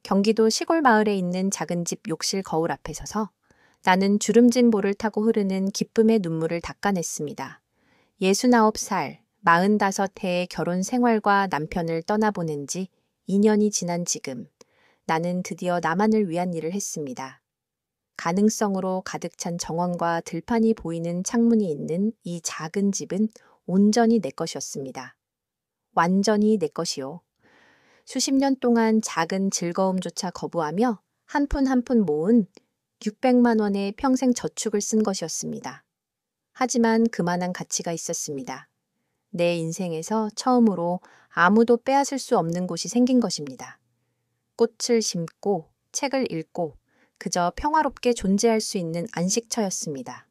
경기도 시골 마을에 있는 작은 집 욕실 거울 앞에 서서 나는 주름진 볼을 타고 흐르는 기쁨의 눈물을 닦아냈습니다. 69살, 45해의 결혼 생활과 남편을 떠나보낸 지 2년이 지난 지금 나는 드디어 나만을 위한 일을 했습니다. 가능성으로 가득 찬 정원과 들판이 보이는 창문이 있는 이 작은 집은 온전히 내 것이었습니다. 완전히 내 것이요. 수십 년 동안 작은 즐거움조차 거부하며 한 푼 한 푼 모은 600만 원의 평생 저축을 쓴 것이었습니다. 하지만 그만한 가치가 있었습니다. 내 인생에서 처음으로 아무도 빼앗을 수 없는 곳이 생긴 것입니다. 꽃을 심고 책을 읽고 그저 평화롭게 존재할 수 있는 안식처였습니다.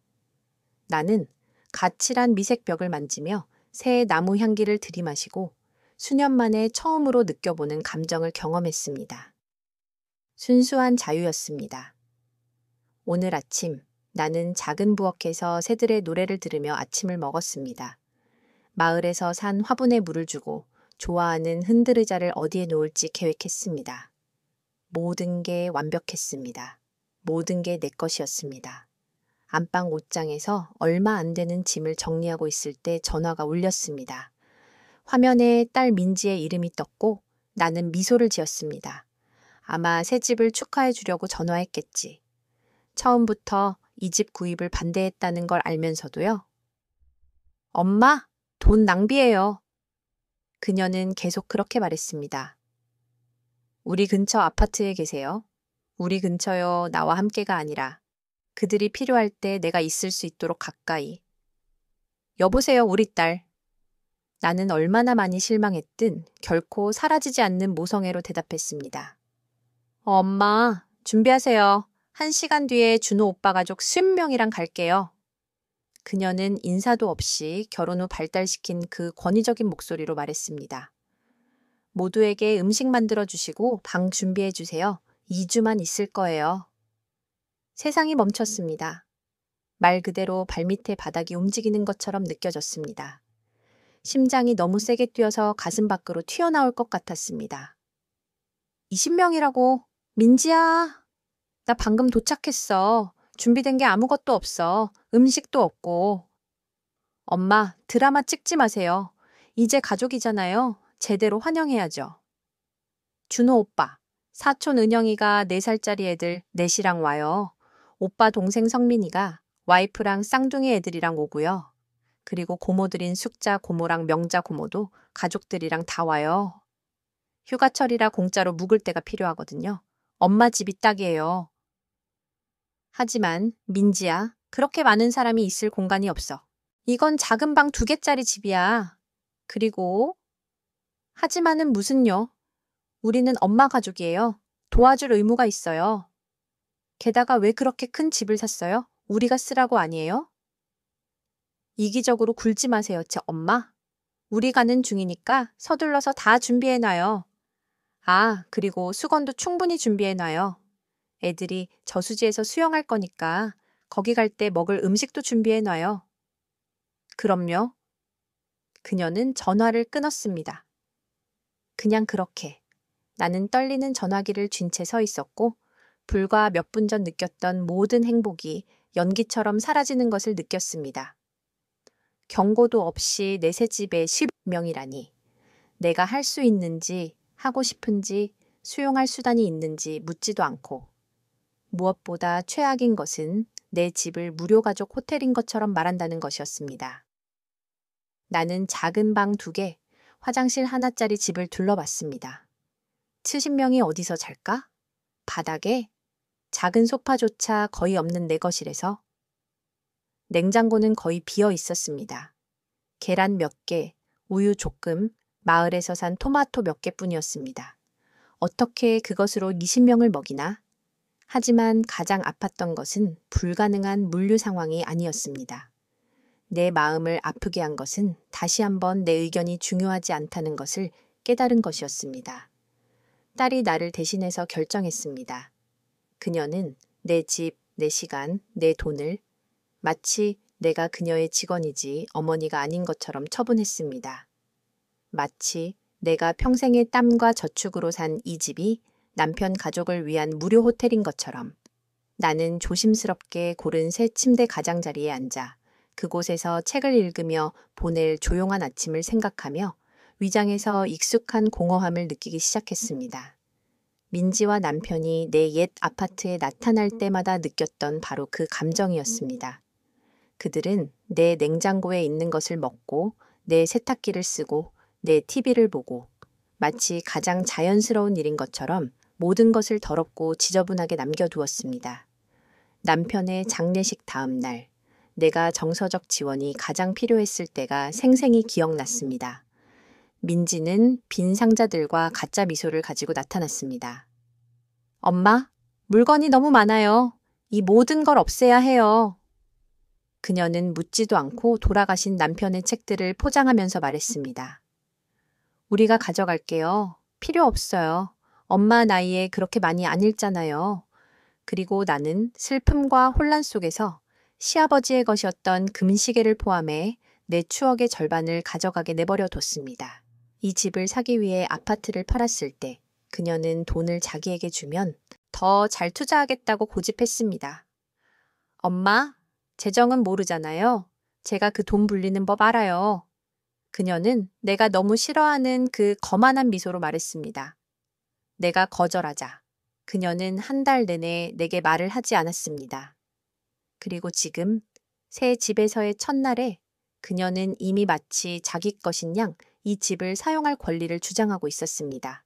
나는 가칠한 미색 벽을 만지며 새 나무 향기를 들이마시고 수년 만에 처음으로 느껴보는 감정을 경험했습니다. 순수한 자유였습니다. 오늘 아침 나는 작은 부엌에서 새들의 노래를 들으며 아침을 먹었습니다. 마을에서 산 화분에 물을 주고 좋아하는 흔들의자를 어디에 놓을지 계획했습니다. 모든 게 완벽했습니다. 모든 게 내 것이었습니다. 안방 옷장에서 얼마 안 되는 짐을 정리하고 있을 때 전화가 울렸습니다. 화면에 딸 민지의 이름이 떴고 나는 미소를 지었습니다. 아마 새 집을 축하해 주려고 전화했겠지. 처음부터 이 집 구입을 반대했다는 걸 알면서도요. 엄마, 돈 낭비해요. 그녀는 계속 그렇게 말했습니다. 우리 근처 아파트에 계세요. 우리 근처요, 나와 함께가 아니라 그들이 필요할 때 내가 있을 수 있도록 가까이. 여보세요, 우리 딸. 나는 얼마나 많이 실망했든 결코 사라지지 않는 모성애로 대답했습니다. 엄마, 준비하세요. 1시간 뒤에 준호 오빠 가족 50명이랑 갈게요. 그녀는 인사도 없이 결혼 후 발달시킨 그 권위적인 목소리로 말했습니다. 모두에게 음식 만들어주시고 방 준비해주세요. 2주만 있을 거예요. 세상이 멈췄습니다. 말 그대로 발밑에 바닥이 움직이는 것처럼 느껴졌습니다. 심장이 너무 세게 뛰어서 가슴 밖으로 튀어나올 것 같았습니다. 20명이라고. 민지야. 나 방금 도착했어. 준비된 게 아무것도 없어. 음식도 없고. 엄마, 드라마 찍지 마세요. 이제 가족이잖아요. 제대로 환영해야죠. 준호 오빠, 사촌 은영이가 4살짜리 애들 넷이랑 와요. 오빠 동생 성민이가 와이프랑 쌍둥이 애들이랑 오고요. 그리고 고모들인 숙자 고모랑 명자 고모도 가족들이랑 다 와요. 휴가철이라 공짜로 묵을 데가 필요하거든요. 엄마 집이 딱이에요. 하지만 민지야, 그렇게 많은 사람이 있을 공간이 없어. 이건 작은 방 2개짜리 집이야. 그리고 하지만은 무슨요? 우리는 엄마 가족이에요. 도와줄 의무가 있어요. 게다가 왜 그렇게 큰 집을 샀어요? 우리가 쓰라고 아니에요? 이기적으로 굴지 마세요, 제 엄마. 우리 가는 중이니까 서둘러서 다 준비해놔요. 아, 그리고 수건도 충분히 준비해놔요. 애들이 저수지에서 수영할 거니까 거기 갈 때 먹을 음식도 준비해놔요. 그럼요. 그녀는 전화를 끊었습니다. 그냥 그렇게. 나는 떨리는 전화기를 쥔 채 서 있었고 불과 몇 분 전 느꼈던 모든 행복이 연기처럼 사라지는 것을 느꼈습니다. 경고도 없이 내 새 집에 10명이라니. 내가 할 수 있는지, 하고 싶은지, 수용할 수단이 있는지 묻지도 않고. 무엇보다 최악인 것은 내 집을 무료가족 호텔인 것처럼 말한다는 것이었습니다. 나는 작은 방 2개, 화장실 하나짜리 집을 둘러봤습니다. 70명이 어디서 잘까? 바닥에? 작은 소파조차 거의 없는 내 거실에서? 냉장고는 거의 비어 있었습니다. 계란 몇 개, 우유 조금, 마을에서 산 토마토 몇 개뿐이었습니다. 어떻게 그것으로 20명을 먹이나? 하지만 가장 아팠던 것은 불가능한 물류 상황이 아니었습니다. 내 마음을 아프게 한 것은 다시 한번 내 의견이 중요하지 않다는 것을 깨달은 것이었습니다. 딸이 나를 대신해서 결정했습니다. 그녀는 내 집, 내 시간, 내 돈을 마치 내가 그녀의 직원이지 어머니가 아닌 것처럼 처분했습니다. 마치 내가 평생의 땀과 저축으로 산 이 집이 남편 가족을 위한 무료 호텔인 것처럼. 나는 조심스럽게 고른 새 침대 가장자리에 앉아 그곳에서 책을 읽으며 보낼 조용한 아침을 생각하며 위장에서 익숙한 공허함을 느끼기 시작했습니다. 민지와 남편이 내 옛 아파트에 나타날 때마다 느꼈던 바로 그 감정이었습니다. 그들은 내 냉장고에 있는 것을 먹고 내 세탁기를 쓰고 내 TV를 보고 마치 가장 자연스러운 일인 것처럼 모든 것을 더럽고 지저분하게 남겨두었습니다. 남편의 장례식 다음 날, 내가 정서적 지원이 가장 필요했을 때가 생생히 기억났습니다. 민지는 빈 상자들과 가짜 미소를 가지고 나타났습니다. 엄마, 물건이 너무 많아요. 이 모든 걸 없애야 해요. 그녀는 묻지도 않고 돌아가신 남편의 책들을 포장하면서 말했습니다. 우리가 가져갈게요. 필요 없어요. 엄마 나이에 그렇게 많이 안 읽잖아요. 그리고 나는 슬픔과 혼란 속에서 시아버지의 것이었던 금시계를 포함해 내 추억의 절반을 가져가게 내버려 뒀습니다. 이 집을 사기 위해 아파트를 팔았을 때 그녀는 돈을 자기에게 주면 더 잘 투자하겠다고 고집했습니다. 엄마, 재정은 모르잖아요. 제가 그 돈 불리는 법 알아요. 그녀는 내가 너무 싫어하는 그 거만한 미소로 말했습니다. 내가 거절하자. 그녀는 한 달 내내 내게 말을 하지 않았습니다. 그리고 지금 새 집에서의 첫날에 그녀는 이미 마치 자기 것인 양 이 집을 사용할 권리를 주장하고 있었습니다.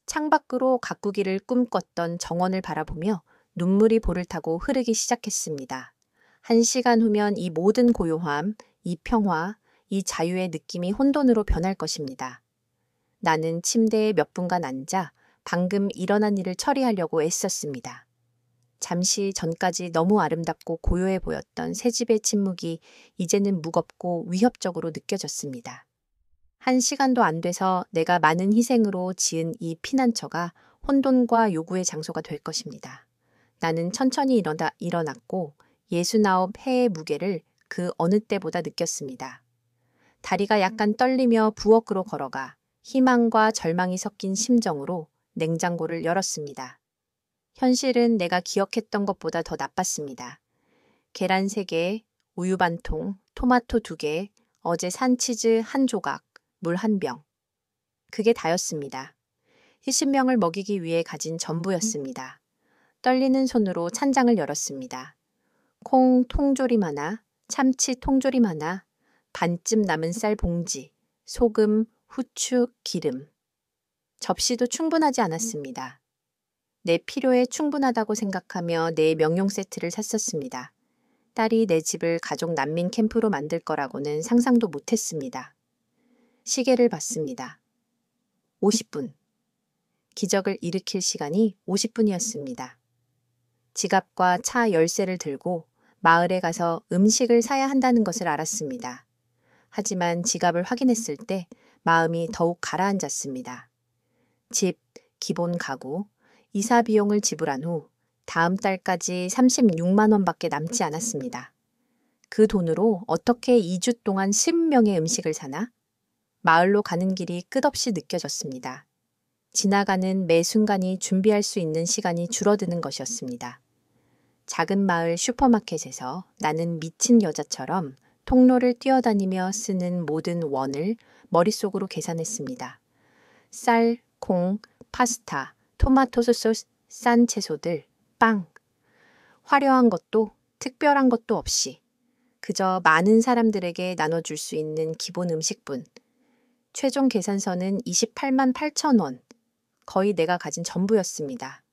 창밖으로 가꾸기를 꿈꿨던 정원을 바라보며 눈물이 볼을 타고 흐르기 시작했습니다. 1시간 후면 이 모든 고요함, 이 평화, 이 자유의 느낌이 혼돈으로 변할 것입니다. 나는 침대에 몇 분간 앉아 방금 일어난 일을 처리하려고 애썼습니다. 잠시 전까지 너무 아름답고 고요해 보였던 새 집의 침묵이 이제는 무겁고 위협적으로 느껴졌습니다. 1시간도 안 돼서 내가 많은 희생으로 지은 이 피난처가 혼돈과 요구의 장소가 될 것입니다. 나는 천천히 일어났고 69해의 무게를 그 어느 때보다 느꼈습니다. 다리가 약간 떨리며 부엌으로 걸어가 희망과 절망이 섞인 심정으로 냉장고를 열었습니다. 현실은 내가 기억했던 것보다 더 나빴습니다. 계란 3개, 우유 반통, 토마토 2개, 어제 산 치즈 1조각, 물 1병. 그게 다였습니다. 희신명을 먹이기 위해 가진 전부였습니다. 떨리는 손으로 찬장을 열었습니다. 콩 통조림 하나, 참치 통조림 하나, 반쯤 남은 쌀 봉지, 소금, 후추, 기름. 접시도 충분하지 않았습니다. 내 필요에 충분하다고 생각하며 내 명용 세트를 샀었습니다. 딸이 내 집을 가족 난민 캠프로 만들 거라고는 상상도 못했습니다. 시계를 봤습니다. 50분. 기적을 일으킬 시간이 50분이었습니다. 지갑과 차 열쇠를 들고 마을에 가서 음식을 사야 한다는 것을 알았습니다. 하지만 지갑을 확인했을 때 마음이 더욱 가라앉았습니다. 집, 기본 가구, 이사 비용을 지불한 후 다음 달까지 36만 원밖에 남지 않았습니다. 그 돈으로 어떻게 2주 동안 10명의 음식을 사나? 마을로 가는 길이 끝없이 느껴졌습니다. 지나가는 매 순간이 준비할 수 있는 시간이 줄어드는 것이었습니다. 작은 마을 슈퍼마켓에서 나는 미친 여자처럼 통로를 뛰어다니며 쓰는 모든 원을 머릿속으로 계산했습니다. 쌀, 콩, 파스타, 토마토 소스, 싼 채소들, 빵. 화려한 것도 특별한 것도 없이 그저 많은 사람들에게 나눠줄 수 있는 기본 음식분. 최종 계산서는 28만 8천 원. 거의 내가 가진 전부였습니다.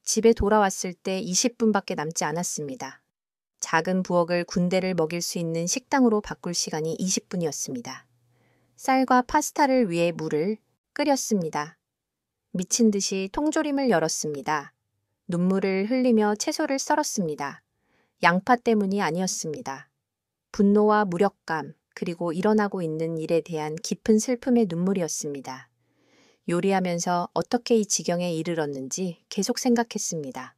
집에 돌아왔을 때 20분밖에 남지 않았습니다. 작은 부엌을 군대를 먹일 수 있는 식당으로 바꿀 시간이 20분이었습니다. 쌀과 파스타를 위해 물을 끓였습니다. 미친 듯이 통조림을 열었습니다. 눈물을 흘리며 채소를 썰었습니다. 양파 때문이 아니었습니다. 분노와 무력감, 그리고 일어나고 있는 일에 대한 깊은 슬픔의 눈물이었습니다. 요리하면서 어떻게 이 지경에 이르렀는지 계속 생각했습니다.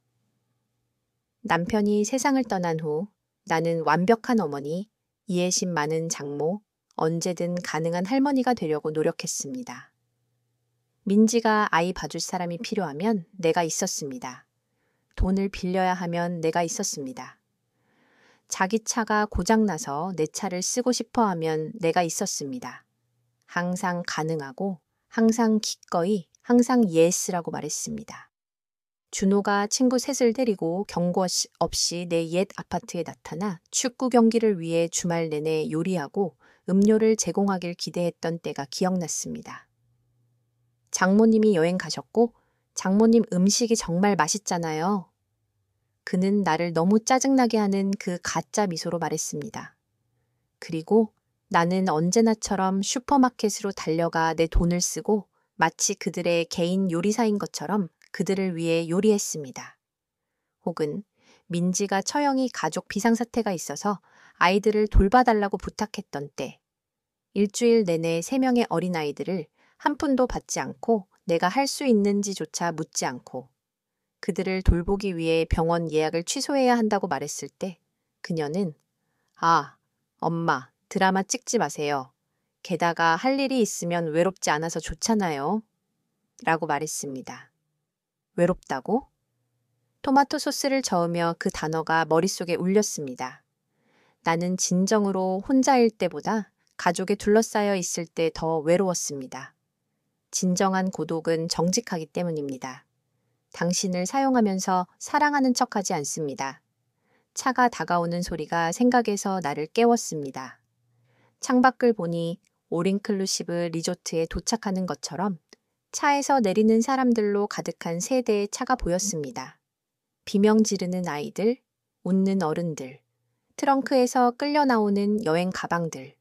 남편이 세상을 떠난 후 나는 완벽한 어머니, 이해심 많은 장모, 언제든 가능한 할머니가 되려고 노력했습니다. 민지가 아이 봐줄 사람이 필요하면 내가 있었습니다. 돈을 빌려야 하면 내가 있었습니다. 자기 차가 고장나서 내 차를 쓰고 싶어 하면 내가 있었습니다. 항상 가능하고 항상 기꺼이 항상 예스라고 말했습니다. 준호가 친구 셋을 데리고 경고 없이 내 옛 아파트에 나타나 축구 경기를 위해 주말 내내 요리하고 음료를 제공하길 기대했던 때가 기억났습니다. 장모님이 여행 가셨고 장모님 음식이 정말 맛있잖아요. 그는 나를 너무 짜증나게 하는 그 가짜 미소로 말했습니다. 그리고 나는 언제나처럼 슈퍼마켓으로 달려가 내 돈을 쓰고 마치 그들의 개인 요리사인 것처럼 그들을 위해 요리했습니다. 혹은 민지가 처형이 가족 비상사태가 있어서 아이들을 돌봐달라고 부탁했던 때, 일주일 내내 3명의 어린아이들을 한 푼도 받지 않고 내가 할 수 있는지조차 묻지 않고 그들을 돌보기 위해 병원 예약을 취소해야 한다고 말했을 때 그녀는 엄마, 드라마 찍지 마세요. 게다가 할 일이 있으면 외롭지 않아서 좋잖아요. 라고 말했습니다. 외롭다고? 토마토 소스를 저으며 그 단어가 머릿속에 울렸습니다. 나는 진정으로 혼자일 때보다 가족에 둘러싸여 있을 때 더 외로웠습니다. 진정한 고독은 정직하기 때문입니다. 당신을 사용하면서 사랑하는 척하지 않습니다. 차가 다가오는 소리가 생각에서 나를 깨웠습니다. 창밖을 보니 올인클루시브 리조트에 도착하는 것처럼 차에서 내리는 사람들로 가득한 3대의 차가 보였습니다. 비명 지르는 아이들, 웃는 어른들, 트렁크에서 끌려 나오는 여행 가방들,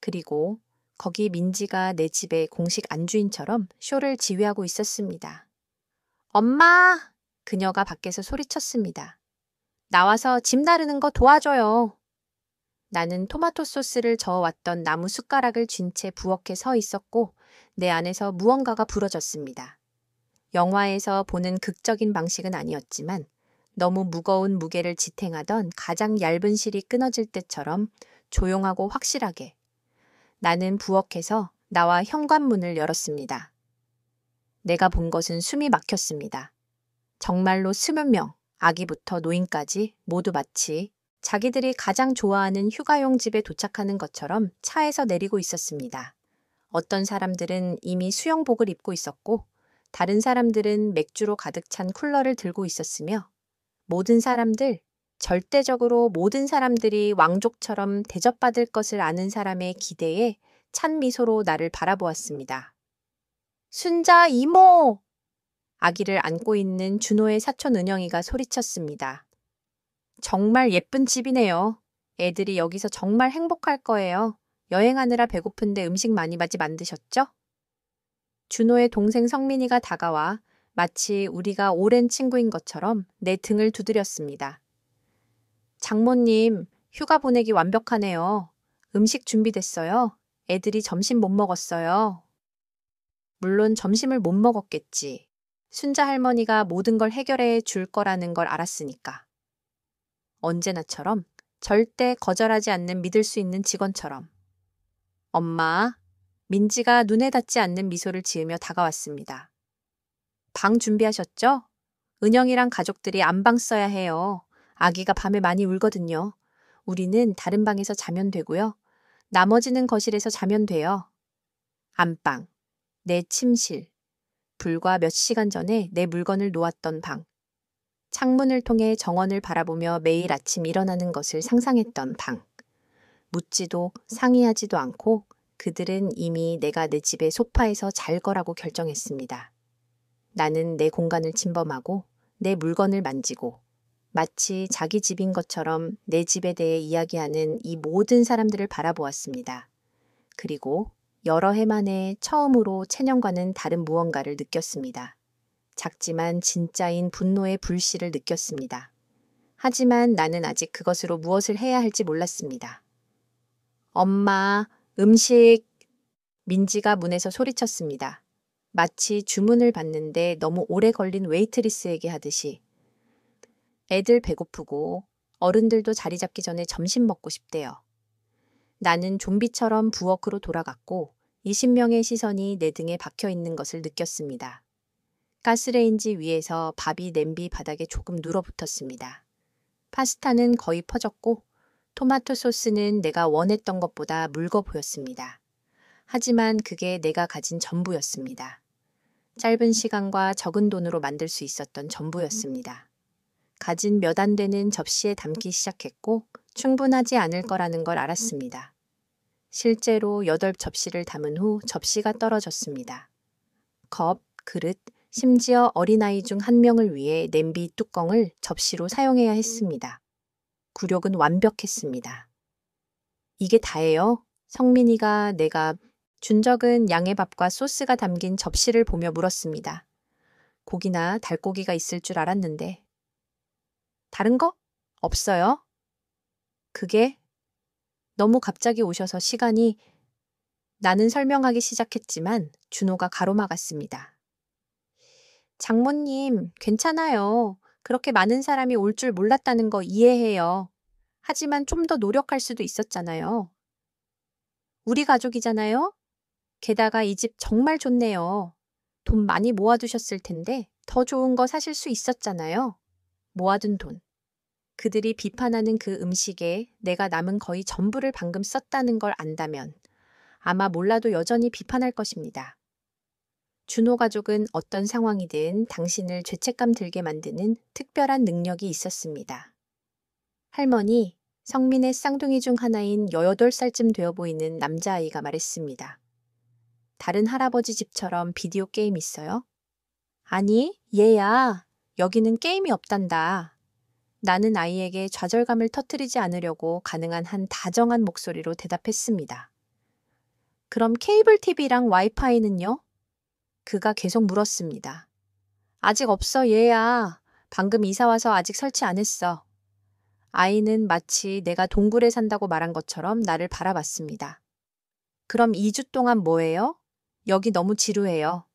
그리고 거기 민지가 내 집의 공식 안주인처럼 쇼를 지휘하고 있었습니다. 엄마! 그녀가 밖에서 소리쳤습니다. 나와서 짐 나르는 거 도와줘요. 나는 토마토 소스를 저어왔던 나무 숟가락을 쥔 채 부엌에 서 있었고 내 안에서 무언가가 부러졌습니다. 영화에서 보는 극적인 방식은 아니었지만 너무 무거운 무게를 지탱하던 가장 얇은 실이 끊어질 때처럼 조용하고 확실하게 나는 부엌에서 나와 현관문을 열었습니다. 내가 본 것은 숨이 막혔습니다. 정말로 20명, 아기부터 노인까지 모두 마치 자기들이 가장 좋아하는 휴가용 집에 도착하는 것처럼 차에서 내리고 있었습니다. 어떤 사람들은 이미 수영복을 입고 있었고 다른 사람들은 맥주로 가득 찬 쿨러를 들고 있었으며 모든 사람들, 절대적으로 모든 사람들이 왕족처럼 대접받을 것을 아는 사람의 기대에 찬 미소로 나를 바라보았습니다. 순자 이모! 아기를 안고 있는 준호의 사촌 은영이가 소리쳤습니다. 정말 예쁜 집이네요. 애들이 여기서 정말 행복할 거예요. 여행하느라 배고픈데 음식 많이 만드셨죠? 준호의 동생 성민이가 다가와 마치 우리가 오랜 친구인 것처럼 내 등을 두드렸습니다. 장모님, 휴가 보내기 완벽하네요. 음식 준비됐어요. 애들이 점심 못 먹었어요. 물론 점심을 못 먹었겠지. 순자 할머니가 모든 걸 해결해 줄 거라는 걸 알았으니까. 언제나처럼 절대 거절하지 않는 믿을 수 있는 직원처럼. 엄마, 민지가 눈에 닿지 않는 미소를 지으며 다가왔습니다. 방 준비하셨죠? 은영이랑 가족들이 안방 써야 해요. 아기가 밤에 많이 울거든요. 우리는 다른 방에서 자면 되고요. 나머지는 거실에서 자면 돼요. 안방, 내 침실, 불과 몇 시간 전에 내 물건을 놓았던 방, 창문을 통해 정원을 바라보며 매일 아침 일어나는 것을 상상했던 방. 묻지도 상의하지도 않고 그들은 이미 내가 내 집의 소파에서 잘 거라고 결정했습니다. 나는 내 공간을 침범하고 내 물건을 만지고 마치 자기 집인 것처럼 내 집에 대해 이야기하는 이 모든 사람들을 바라보았습니다. 그리고 여러 해 만에 처음으로 체념과는 다른 무언가를 느꼈습니다. 작지만 진짜인 분노의 불씨를 느꼈습니다. 하지만 나는 아직 그것으로 무엇을 해야 할지 몰랐습니다. 엄마, 음식. 민지가 문에서 소리쳤습니다. 마치 주문을 받는데 너무 오래 걸린 웨이트리스에게 하듯이. 애들 배고프고 어른들도 자리 잡기 전에 점심 먹고 싶대요. 나는 좀비처럼 부엌으로 돌아갔고 20명의 시선이 내 등에 박혀 있는 것을 느꼈습니다. 가스레인지 위에서 밥이 냄비 바닥에 조금 눌어붙었습니다. 파스타는 거의 퍼졌고 토마토 소스는 내가 원했던 것보다 묽어 보였습니다. 하지만 그게 내가 가진 전부였습니다. 짧은 시간과 적은 돈으로 만들 수 있었던 전부였습니다. 가진 몇 안 되는 접시에 담기 시작했고 충분하지 않을 거라는 걸 알았습니다. 실제로 8접시를 담은 후 접시가 떨어졌습니다. 컵, 그릇, 심지어 어린아이 중 한 명을 위해 냄비 뚜껑을 접시로 사용해야 했습니다. 굴욕은 완벽했습니다. 이게 다예요? 성민이가 내가 준 적은 양해밥과 소스가 담긴 접시를 보며 물었습니다. 고기나 달고기가 있을 줄 알았는데. 다른 거? 없어요? 그게 너무 갑자기 오셔서 시간이 나는 설명하기 시작했지만 준호가 가로막았습니다. 장모님, 괜찮아요. 그렇게 많은 사람이 올 줄 몰랐다는 거 이해해요. 하지만 좀 더 노력할 수도 있었잖아요. 우리 가족이잖아요? 게다가 이 집 정말 좋네요. 돈 많이 모아두셨을 텐데 더 좋은 거 사실 수 있었잖아요. 모아둔 돈. 그들이 비판하는 그 음식에 내가 남은 거의 전부를 방금 썼다는 걸 안다면 아마 몰라도 여전히 비판할 것입니다. 준호 가족은 어떤 상황이든 당신을 죄책감 들게 만드는 특별한 능력이 있었습니다. 할머니, 성민의 쌍둥이 중 하나인 18살쯤 되어 보이는 남자아이가 말했습니다. 다른 할아버지 집처럼 비디오 게임 있어요? 아니, 얘야. 여기는 게임이 없단다. 나는 아이에게 좌절감을 터뜨리지 않으려고 가능한 한 다정한 목소리로 대답했습니다. 그럼 케이블 TV랑 와이파이는요? 그가 계속 물었습니다. 아직 없어, 얘야. 방금 이사 와서 아직 설치 안 했어. 아이는 마치 내가 동굴에 산다고 말한 것처럼 나를 바라봤습니다. 그럼 2주 동안 뭐해요? 여기 너무 지루해요.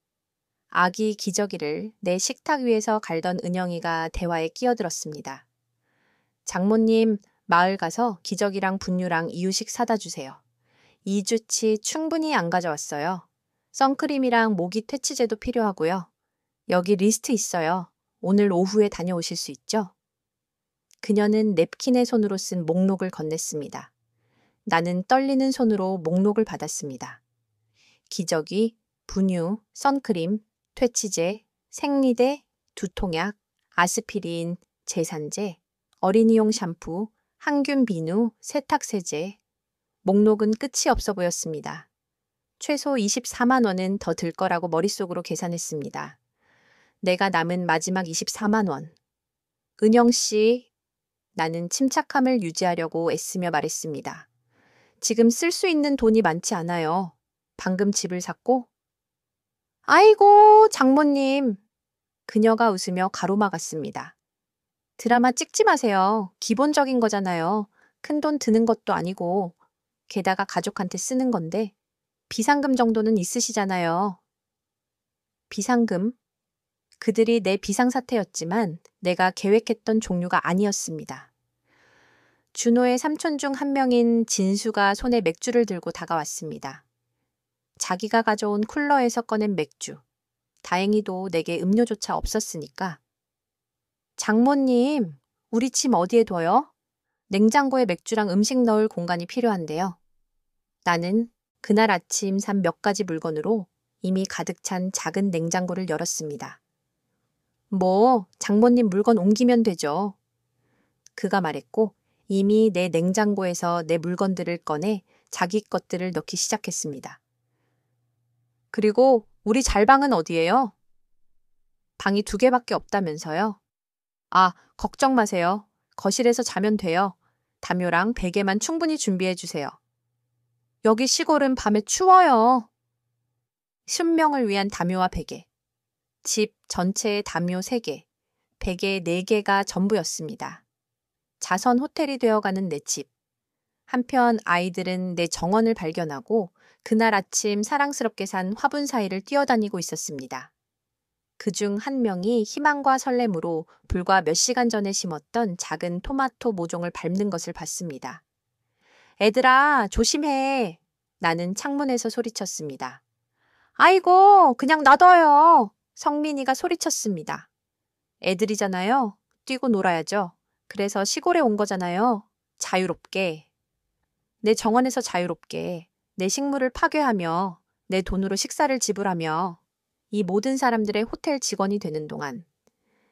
아기 기저귀를 내 식탁 위에서 갈던 은영이가 대화에 끼어들었습니다. 장모님, 마을 가서 기저귀랑 분유랑 이유식 사다 주세요. 2주치 충분히 안 가져왔어요. 선크림이랑 모기 퇴치제도 필요하고요. 여기 리스트 있어요. 오늘 오후에 다녀오실 수 있죠? 그녀는 냅킨의 손으로 쓴 목록을 건넸습니다. 나는 떨리는 손으로 목록을 받았습니다. 기저귀, 분유, 선크림, 퇴치제, 생리대, 두통약, 아스피린, 제산제, 어린이용 샴푸, 항균 비누, 세탁세제. 목록은 끝이 없어 보였습니다. 최소 24만 원은 더 들 거라고 머릿속으로 계산했습니다. 내가 남은 마지막 24만 원. 은영 씨, 나는 침착함을 유지하려고 애쓰며 말했습니다. 지금 쓸 수 있는 돈이 많지 않아요. 방금 집을 샀고. 아이고, 장모님. 그녀가 웃으며 가로막았습니다. 드라마 찍지 마세요. 기본적인 거잖아요. 큰돈 드는 것도 아니고. 게다가 가족한테 쓰는 건데 비상금 정도는 있으시잖아요. 비상금? 그들이 내 비상사태였지만 내가 계획했던 종류가 아니었습니다. 준호의 삼촌 중 한 명인 진수가 손에 맥주를 들고 다가왔습니다. 자기가 가져온 쿨러에서 꺼낸 맥주. 다행히도 내게 음료조차 없었으니까. 장모님, 우리 짐 어디에 둬요? 냉장고에 맥주랑 음식 넣을 공간이 필요한데요. 나는 그날 아침 산 몇 가지 물건으로 이미 가득 찬 작은 냉장고를 열었습니다. 뭐, 장모님 물건 옮기면 되죠. 그가 말했고 이미 내 냉장고에서 내 물건들을 꺼내 자기 것들을 넣기 시작했습니다. 그리고 우리 잘방은 어디예요? 방이 2개밖에 없다면서요? 아, 걱정 마세요. 거실에서 자면 돼요. 담요랑 베개만 충분히 준비해 주세요. 여기 시골은 밤에 추워요. 신명을 위한 담요와 베개. 집 전체에 담요 3개, 베개 4개가 전부였습니다. 자선 호텔이 되어가는 내 집. 한편 아이들은 내 정원을 발견하고 그날 아침 사랑스럽게 산 화분 사이를 뛰어다니고 있었습니다. 그중 한 명이 희망과 설렘으로 불과 몇 시간 전에 심었던 작은 토마토 모종을 밟는 것을 봤습니다. 애들아, 조심해. 나는 창문에서 소리쳤습니다. 아이고, 그냥 놔둬요. 성민이가 소리쳤습니다. 애들이잖아요. 뛰고 놀아야죠. 그래서 시골에 온 거잖아요. 자유롭게. 내 정원에서 자유롭게. 내 식물을 파괴하며 내 돈으로 식사를 지불하며 이 모든 사람들의 호텔 직원이 되는 동안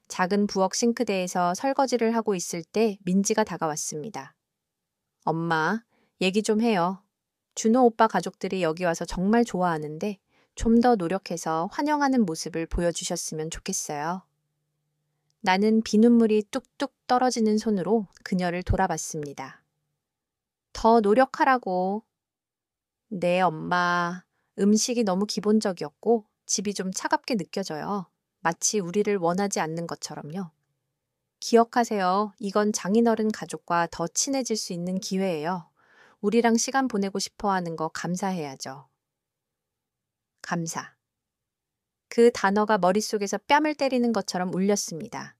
작은 부엌 싱크대에서 설거지를 하고 있을 때 민지가 다가왔습니다. 엄마, 얘기 좀 해요. 준호 오빠 가족들이 여기 와서 정말 좋아하는데 좀 더 노력해서 환영하는 모습을 보여주셨으면 좋겠어요. 나는 비눈물이 뚝뚝 떨어지는 손으로 그녀를 돌아봤습니다. 더 노력하라고. 네, 엄마. 음식이 너무 기본적이었고 집이 좀 차갑게 느껴져요. 마치 우리를 원하지 않는 것처럼요. 기억하세요. 이건 장인어른 가족과 더 친해질 수 있는 기회예요. 우리랑 시간 보내고 싶어 하는 거 감사해야죠. 감사. 그 단어가 머릿속에서 뺨을 때리는 것처럼 울렸습니다.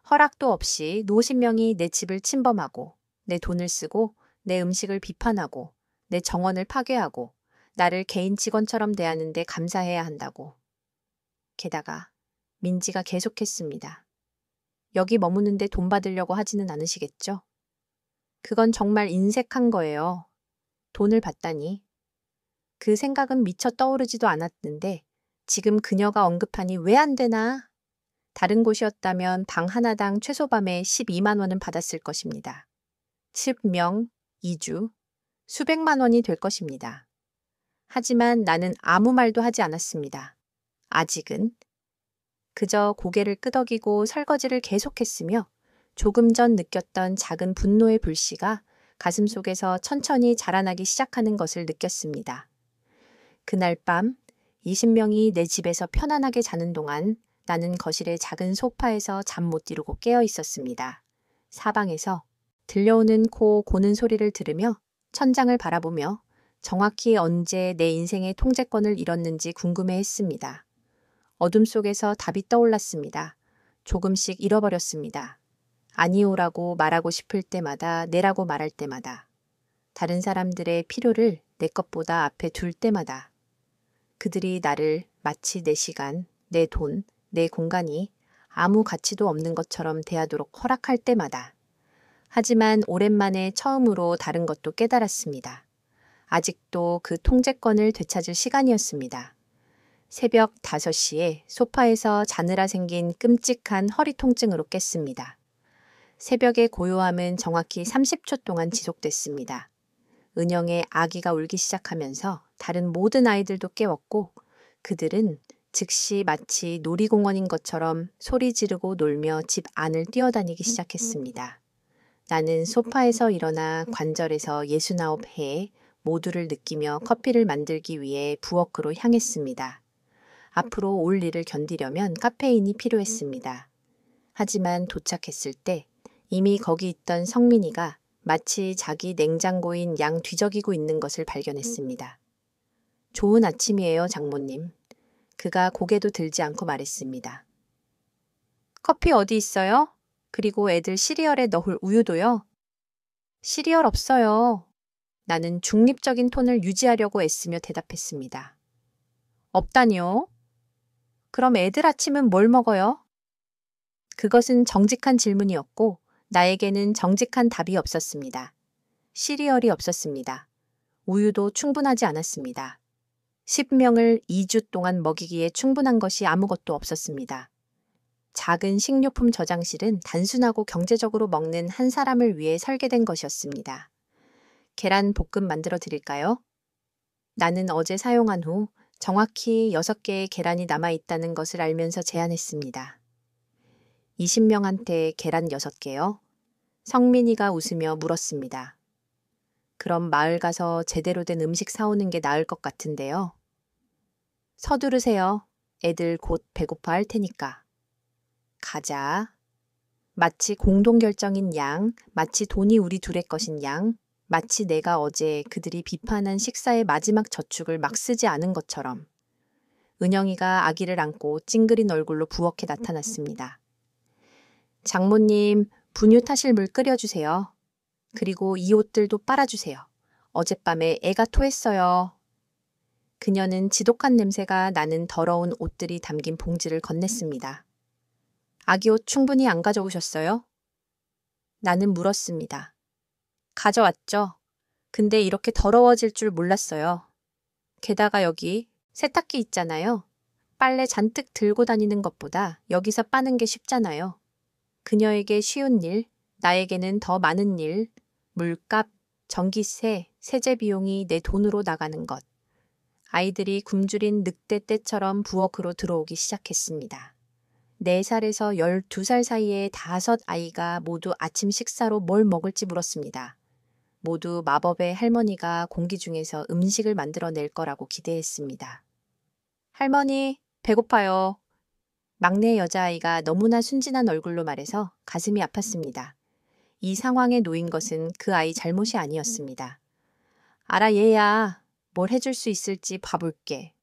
허락도 없이 노신명이 내 집을 침범하고 내 돈을 쓰고 내 음식을 비판하고 내 정원을 파괴하고 나를 개인 직원처럼 대하는데 감사해야 한다고. 게다가 민지가 계속했습니다. 여기 머무는데 돈 받으려고 하지는 않으시겠죠? 그건 정말 인색한 거예요. 돈을 받다니. 그 생각은 미처 떠오르지도 않았는데 지금 그녀가 언급하니 왜 안 되나? 다른 곳이었다면 방 하나당 최소밤에 12만 원은 받았을 것입니다. 습명, 이주, 수백만 원이 될 것입니다. 하지만 나는 아무 말도 하지 않았습니다. 아직은. 그저 고개를 끄덕이고 설거지를 계속했으며 조금 전 느꼈던 작은 분노의 불씨가 가슴 속에서 천천히 자라나기 시작하는 것을 느꼈습니다. 그날 밤 20명이 내 집에서 편안하게 자는 동안 나는 거실의 작은 소파에서 잠 못 이루고 깨어 있었습니다. 사방에서 들려오는 코 고는 소리를 들으며 천장을 바라보며 정확히 언제 내 인생의 통제권을 잃었는지 궁금해했습니다. 어둠 속에서 답이 떠올랐습니다. 조금씩 잃어버렸습니다. 아니오라고 말하고 싶을 때마다 내라고 말할 때마다 다른 사람들의 필요를 내 것보다 앞에 둘 때마다 그들이 나를 마치 내 시간, 내 돈, 내 공간이 아무 가치도 없는 것처럼 대하도록 허락할 때마다 하지만 오랜만에 처음으로 다른 것도 깨달았습니다. 아직도 그 통제권을 되찾을 시간이었습니다. 새벽 5시에 소파에서 자느라 생긴 끔찍한 허리 통증으로 깼습니다. 새벽의 고요함은 정확히 30초 동안 지속됐습니다. 은영의 아기가 울기 시작하면서 다른 모든 아이들도 깨웠고 그들은 즉시 마치 놀이공원인 것처럼 소리 지르고 놀며 집 안을 뛰어다니기 시작했습니다. 나는 소파에서 일어나 관절에서 69회 모두를 느끼며 커피를 만들기 위해 부엌으로 향했습니다. 앞으로 올 일을 견디려면 카페인이 필요했습니다. 하지만 도착했을 때 이미 거기 있던 성민이가 마치 자기 냉장고인 양 뒤적이고 있는 것을 발견했습니다. 좋은 아침이에요, 장모님. 그가 고개도 들지 않고 말했습니다. 커피 어디 있어요? 그리고 애들 시리얼에 넣을 우유도요? 시리얼 없어요. 나는 중립적인 톤을 유지하려고 애쓰며 대답했습니다. 없다니요? 그럼 애들 아침은 뭘 먹어요? 그것은 정직한 질문이었고 나에게는 정직한 답이 없었습니다. 시리얼이 없었습니다. 우유도 충분하지 않았습니다. 10명을 2주 동안 먹이기에 충분한 것이 아무것도 없었습니다. 작은 식료품 저장실은 단순하고 경제적으로 먹는 한 사람을 위해 설계된 것이었습니다. 계란 볶음 만들어 드릴까요? 나는 어제 사용한 후 정확히 6개의 계란이 남아있다는 것을 알면서 제안했습니다. 20명한테 계란 6개요? 성민이가 웃으며 물었습니다. 그럼 마을 가서 제대로 된 음식 사오는 게 나을 것 같은데요. 서두르세요. 애들 곧 배고파 할 테니까. 가자. 마치 공동결정인 양, 마치 돈이 우리 둘의 것인 양, 마치 내가 어제 그들이 비판한 식사의 마지막 저축을 막 쓰지 않은 것처럼 은영이가 아기를 안고 찡그린 얼굴로 부엌에 나타났습니다. 장모님, 분유 타실 물 끓여주세요. 그리고 이 옷들도 빨아주세요. 어젯밤에 애가 토했어요. 그녀는 지독한 냄새가 나는 더러운 옷들이 담긴 봉지를 건넸습니다. 아기 옷 충분히 안 가져오셨어요? 나는 물었습니다. 가져왔죠. 근데 이렇게 더러워질 줄 몰랐어요. 게다가 여기 세탁기 있잖아요. 빨래 잔뜩 들고 다니는 것보다 여기서 빠는 게 쉽잖아요. 그녀에게 쉬운 일, 나에게는 더 많은 일, 물값, 전기세, 세제 비용이 내 돈으로 나가는 것. 아이들이 굶주린 늑대 떼처럼 부엌으로 들어오기 시작했습니다. 4살에서 12살 사이의 5 아이가 모두 아침 식사로 뭘 먹을지 물었습니다. 모두 마법의 할머니가 공기 중에서 음식을 만들어낼 거라고 기대했습니다. 할머니, 배고파요. 막내 여자아이가 너무나 순진한 얼굴로 말해서 가슴이 아팠습니다. 이 상황에 놓인 것은 그 아이 잘못이 아니었습니다. 알아 얘야, 뭘 해줄 수 있을지 봐볼게.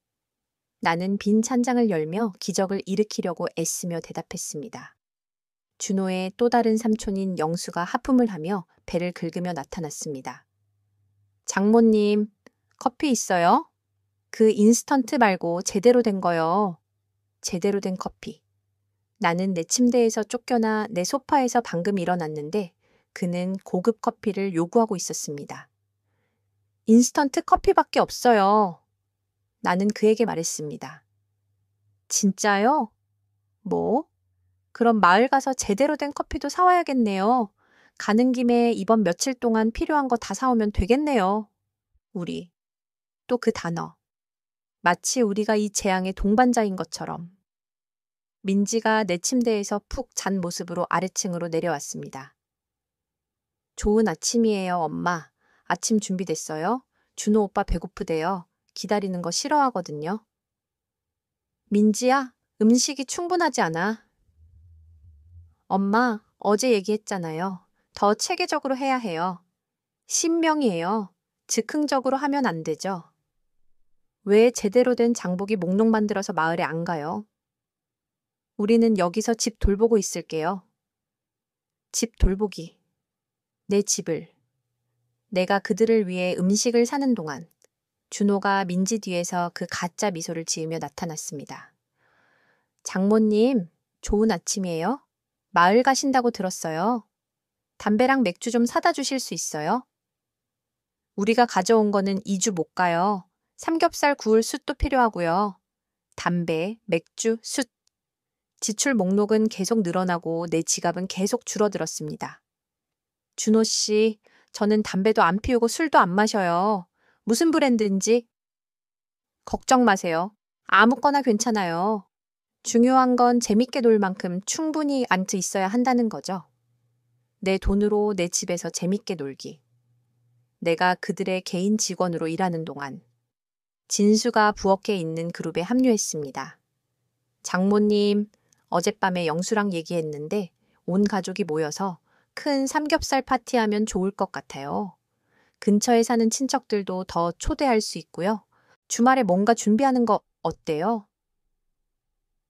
나는 빈 찬장을 열며 기적을 일으키려고 애쓰며 대답했습니다. 준호의 또 다른 삼촌인 영수가 하품을 하며 배를 긁으며 나타났습니다. 장모님, 커피 있어요? 그 인스턴트 말고 제대로 된 거요. 제대로 된 커피. 나는 내 침대에서 쫓겨나 내 소파에서 방금 일어났는데 그는 고급 커피를 요구하고 있었습니다. 인스턴트 커피밖에 없어요. 나는 그에게 말했습니다. 진짜요? 뭐? 그럼 마을 가서 제대로 된 커피도 사와야겠네요. 가는 김에 이번 며칠 동안 필요한 거 다 사오면 되겠네요. 우리. 또 그 단어. 마치 우리가 이 재앙의 동반자인 것처럼. 민지가 내 침대에서 푹 잔 모습으로 아래층으로 내려왔습니다. 좋은 아침이에요, 엄마. 아침 준비됐어요? 준호 오빠 배고프대요. 기다리는 거 싫어하거든요. 민지야, 음식이 충분하지 않아. 엄마, 어제 얘기했잖아요. 더 체계적으로 해야 해요. 신명이에요. 즉흥적으로 하면 안 되죠. 왜 제대로 된 장복이 목록 만들어서 마을에 안 가요? 우리는 여기서 집 돌보고 있을게요. 집 돌보기. 내 집을. 내가 그들을 위해 음식을 사는 동안 준호가 민지 뒤에서 그 가짜 미소를 지으며 나타났습니다. 장모님, 좋은 아침이에요? 마을 가신다고 들었어요. 담배랑 맥주 좀 사다 주실 수 있어요? 우리가 가져온 거는 2주 못 가요. 삼겹살 구울 숯도 필요하고요. 담배, 맥주, 숯. 지출 목록은 계속 늘어나고 내 지갑은 계속 줄어들었습니다. 준호 씨, 저는 담배도 안 피우고 술도 안 마셔요. 무슨 브랜드인지? 걱정 마세요. 아무거나 괜찮아요. 중요한 건 재밌게 놀 만큼 충분히 앉아 있어야 한다는 거죠. 내 돈으로 내 집에서 재밌게 놀기. 내가 그들의 개인 직원으로 일하는 동안 진수가 부엌에 있는 그룹에 합류했습니다. 장모님, 어젯밤에 영수랑 얘기했는데 온 가족이 모여서 큰 삼겹살 파티하면 좋을 것 같아요. 근처에 사는 친척들도 더 초대할 수 있고요. 주말에 뭔가 준비하는 거 어때요?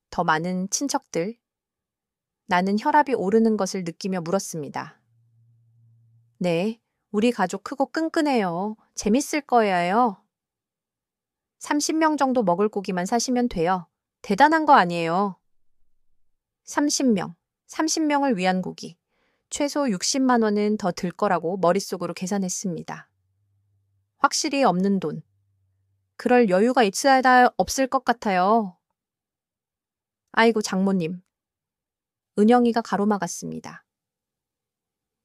더 많은 친척들. 나는 혈압이 오르는 것을 느끼며 물었습니다. 네, 우리 가족 크고 끈끈해요. 재밌을 거예요. 30명 정도 먹을 고기만 사시면 돼요. 대단한 거 아니에요. 30명, 30명을 위한 고기. 최소 60만 원은 더 들 거라고 머릿속으로 계산했습니다. 확실히 없는 돈. 그럴 여유가 있어야 없을 것 같아요. 아이고 장모님. 은영이가 가로막았습니다.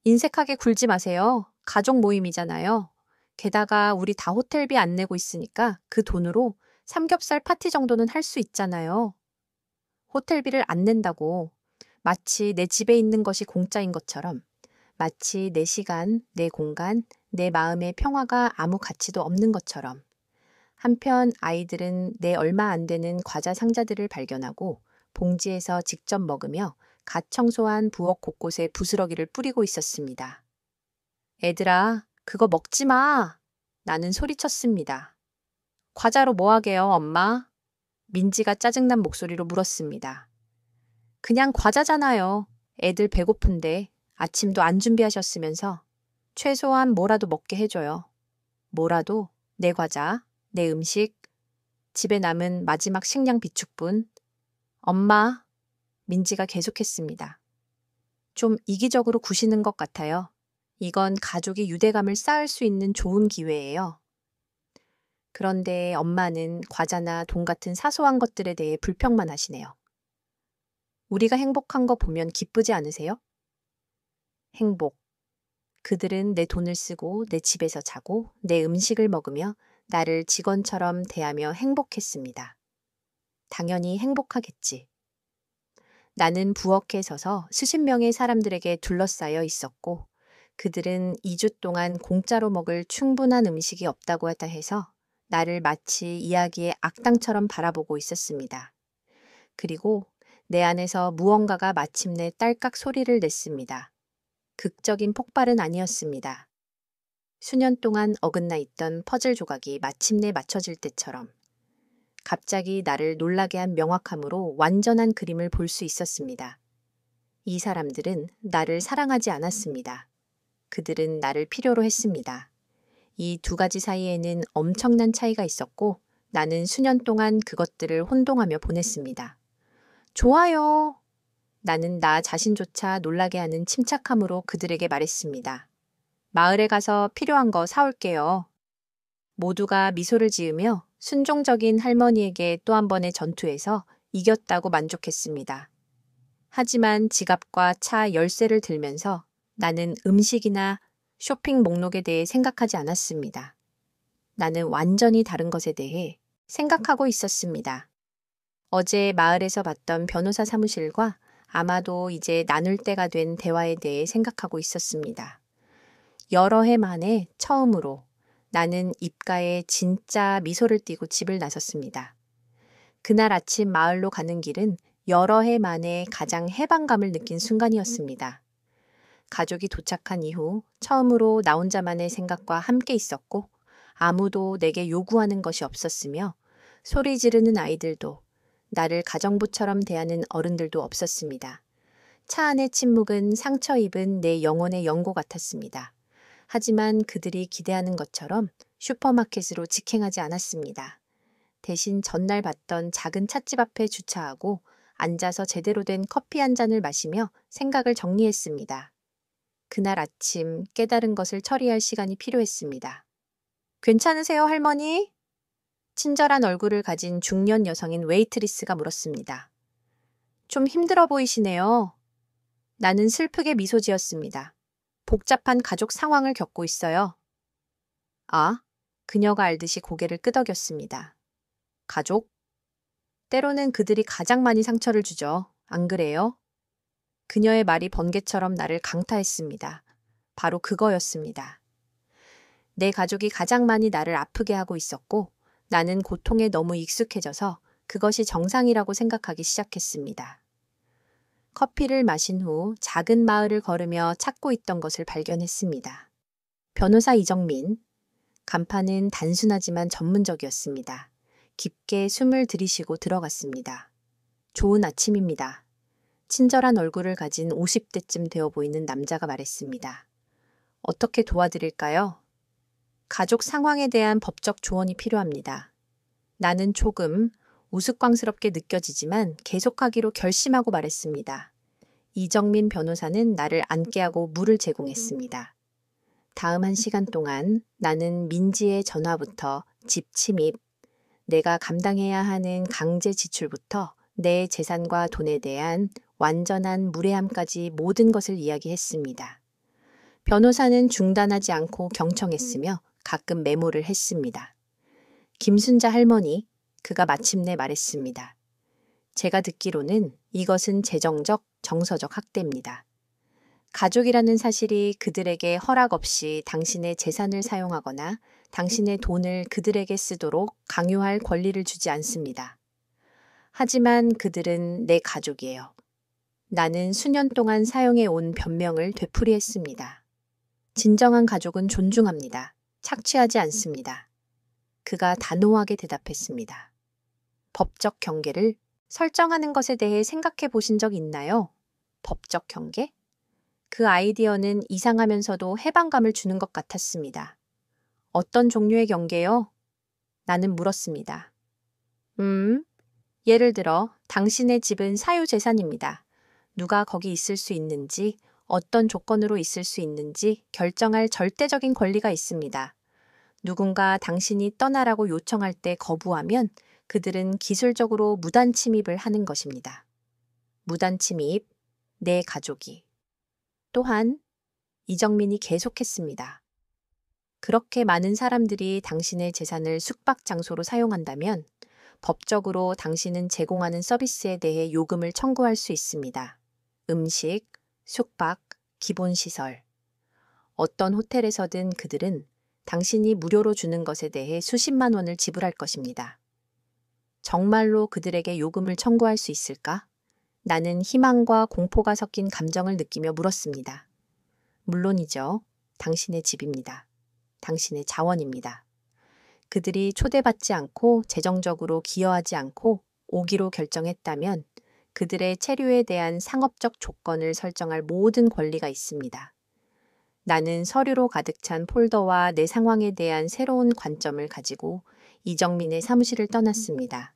인색하게 굴지 마세요. 가족 모임이잖아요. 게다가 우리 다 호텔비 안 내고 있으니까 그 돈으로 삼겹살 파티 정도는 할 수 있잖아요. 호텔비를 안 낸다고 마치 내 집에 있는 것이 공짜인 것처럼 마치 내 시간, 내 공간, 내 마음의 평화가 아무 가치도 없는 것처럼 한편 아이들은 내 얼마 안 되는 과자 상자들을 발견하고 봉지에서 직접 먹으며 갓 청소한 부엌 곳곳에 부스러기를 뿌리고 있었습니다. 애들아, 그거 먹지 마. 나는 소리쳤습니다. 과자로 뭐 하게요, 엄마? 민지가 짜증난 목소리로 물었습니다. 그냥 과자잖아요. 애들 배고픈데 아침도 안 준비하셨으면서 최소한 뭐라도 먹게 해줘요. 뭐라도 내 과자, 내 음식, 집에 남은 마지막 식량 비축분. 엄마, 민지가 계속했습니다. 좀 이기적으로 구시는 것 같아요. 이건 가족이 유대감을 쌓을 수 있는 좋은 기회예요. 그런데 엄마는 과자나 돈 같은 사소한 것들에 대해 불평만 하시네요. 우리가 행복한 거 보면 기쁘지 않으세요? 행복. 그들은 내 돈을 쓰고 내 집에서 자고 내 음식을 먹으며 나를 직원처럼 대하며 행복했습니다. 당연히 행복하겠지. 나는 부엌에 서서 수십 명의 사람들에게 둘러싸여 있었고 그들은 2주 동안 공짜로 먹을 충분한 음식이 없다고 하다 해서 나를 마치 이야기의 악당처럼 바라보고 있었습니다. 그리고 내 안에서 무언가가 마침내 딸깍 소리를 냈습니다. 극적인 폭발은 아니었습니다. 수년 동안 어긋나 있던 퍼즐 조각이 마침내 맞춰질 때처럼 갑자기 나를 놀라게 한 명확함으로 완전한 그림을 볼 수 있었습니다. 이 사람들은 나를 사랑하지 않았습니다. 그들은 나를 필요로 했습니다. 이 두 가지 사이에는 엄청난 차이가 있었고 나는 수년 동안 그것들을 혼동하며 보냈습니다. 좋아요. 나는 나 자신조차 놀라게 하는 침착함으로 그들에게 말했습니다. 마을에 가서 필요한 거 사올게요. 모두가 미소를 지으며 순종적인 할머니에게 또 한 번의 전투에서 이겼다고 만족했습니다. 하지만 지갑과 차 열쇠를 들면서 나는 음식이나 쇼핑 목록에 대해 생각하지 않았습니다. 나는 완전히 다른 것에 대해 생각하고 있었습니다. 어제 마을에서 봤던 변호사 사무실과 아마도 이제 나눌 때가 된 대화에 대해 생각하고 있었습니다. 여러 해 만에 처음으로 나는 입가에 진짜 미소를 띠고 집을 나섰습니다. 그날 아침 마을로 가는 길은 여러 해 만에 가장 해방감을 느낀 순간이었습니다. 가족이 도착한 이후 처음으로 나 혼자만의 생각과 함께 있었고 아무도 내게 요구하는 것이 없었으며 소리 지르는 아이들도 나를 가정부처럼 대하는 어른들도 없었습니다. 차 안의 침묵은 상처 입은 내 영혼의 연고 같았습니다. 하지만 그들이 기대하는 것처럼 슈퍼마켓으로 직행하지 않았습니다. 대신 전날 봤던 작은 찻집 앞에 주차하고 앉아서 제대로 된 커피 한 잔을 마시며 생각을 정리했습니다. 그날 아침 깨달은 것을 처리할 시간이 필요했습니다. 괜찮으세요, 할머니? 친절한 얼굴을 가진 중년 여성인 웨이트리스가 물었습니다. 좀 힘들어 보이시네요. 나는 슬프게 미소 지었습니다. 복잡한 가족 상황을 겪고 있어요. 아, 그녀가 알듯이 고개를 끄덕였습니다. 가족? 때로는 그들이 가장 많이 상처를 주죠. 안 그래요? 그녀의 말이 번개처럼 나를 강타했습니다. 바로 그거였습니다. 내 가족이 가장 많이 나를 아프게 하고 있었고 나는 고통에 너무 익숙해져서 그것이 정상이라고 생각하기 시작했습니다. 커피를 마신 후 작은 마을을 걸으며 찾고 있던 것을 발견했습니다. 변호사 이정민. 간판은 단순하지만 전문적이었습니다. 깊게 숨을 들이쉬고 들어갔습니다. 좋은 아침입니다. 친절한 얼굴을 가진 50대쯤 되어 보이는 남자가 말했습니다. 어떻게 도와드릴까요? 가족 상황에 대한 법적 조언이 필요합니다. 나는 조금 우스꽝스럽게 느껴지지만 계속하기로 결심하고 말했습니다. 이정민 변호사는 나를 앉게 하고 물을 제공했습니다. 다음 1시간 동안 나는 민지의 전화부터 집 침입, 내가 감당해야 하는 강제 지출부터 내 재산과 돈에 대한 완전한 무례함까지 모든 것을 이야기했습니다. 변호사는 중단하지 않고 경청했으며 가끔 메모를 했습니다. 김순자 할머니, 그가 마침내 말했습니다. 제가 듣기로는 이것은 재정적, 정서적 학대입니다. 가족이라는 사실이 그들에게 허락 없이 당신의 재산을 사용하거나 당신의 돈을 그들에게 쓰도록 강요할 권리를 주지 않습니다. 하지만 그들은 내 가족이에요. 나는 수년 동안 사용해 온 변명을 되풀이했습니다. 진정한 가족은 존중합니다. 착취하지 않습니다. 그가 단호하게 대답했습니다. 법적 경계를 설정하는 것에 대해 생각해 보신 적 있나요? 법적 경계? 그 아이디어는 이상하면서도 해방감을 주는 것 같았습니다. 어떤 종류의 경계요? 나는 물었습니다. 예를 들어 당신의 집은 사유재산입니다. 누가 거기 있을 수 있는지, 어떤 조건으로 있을 수 있는지 결정할 절대적인 권리가 있습니다. 누군가 당신이 떠나라고 요청할 때 거부하면 그들은 기술적으로 무단 침입을 하는 것입니다. 무단 침입, 내 가족이. 또한 이정민이 계속했습니다. 그렇게 많은 사람들이 당신의 재산을 숙박 장소로 사용한다면 법적으로 당신은 제공하는 서비스에 대해 요금을 청구할 수 있습니다. 음식, 숙박, 기본시설. 어떤 호텔에서든 그들은 당신이 무료로 주는 것에 대해 수십만 원을 지불할 것입니다. 정말로 그들에게 요금을 청구할 수 있을까? 나는 희망과 공포가 섞인 감정을 느끼며 물었습니다. 물론이죠. 당신의 집입니다. 당신의 자원입니다. 그들이 초대받지 않고 재정적으로 기여하지 않고 오기로 결정했다면 그들의 체류에 대한 상업적 조건을 설정할 모든 권리가 있습니다. 나는 서류로 가득 찬 폴더와 내 상황에 대한 새로운 관점을 가지고 이정민의 사무실을 떠났습니다.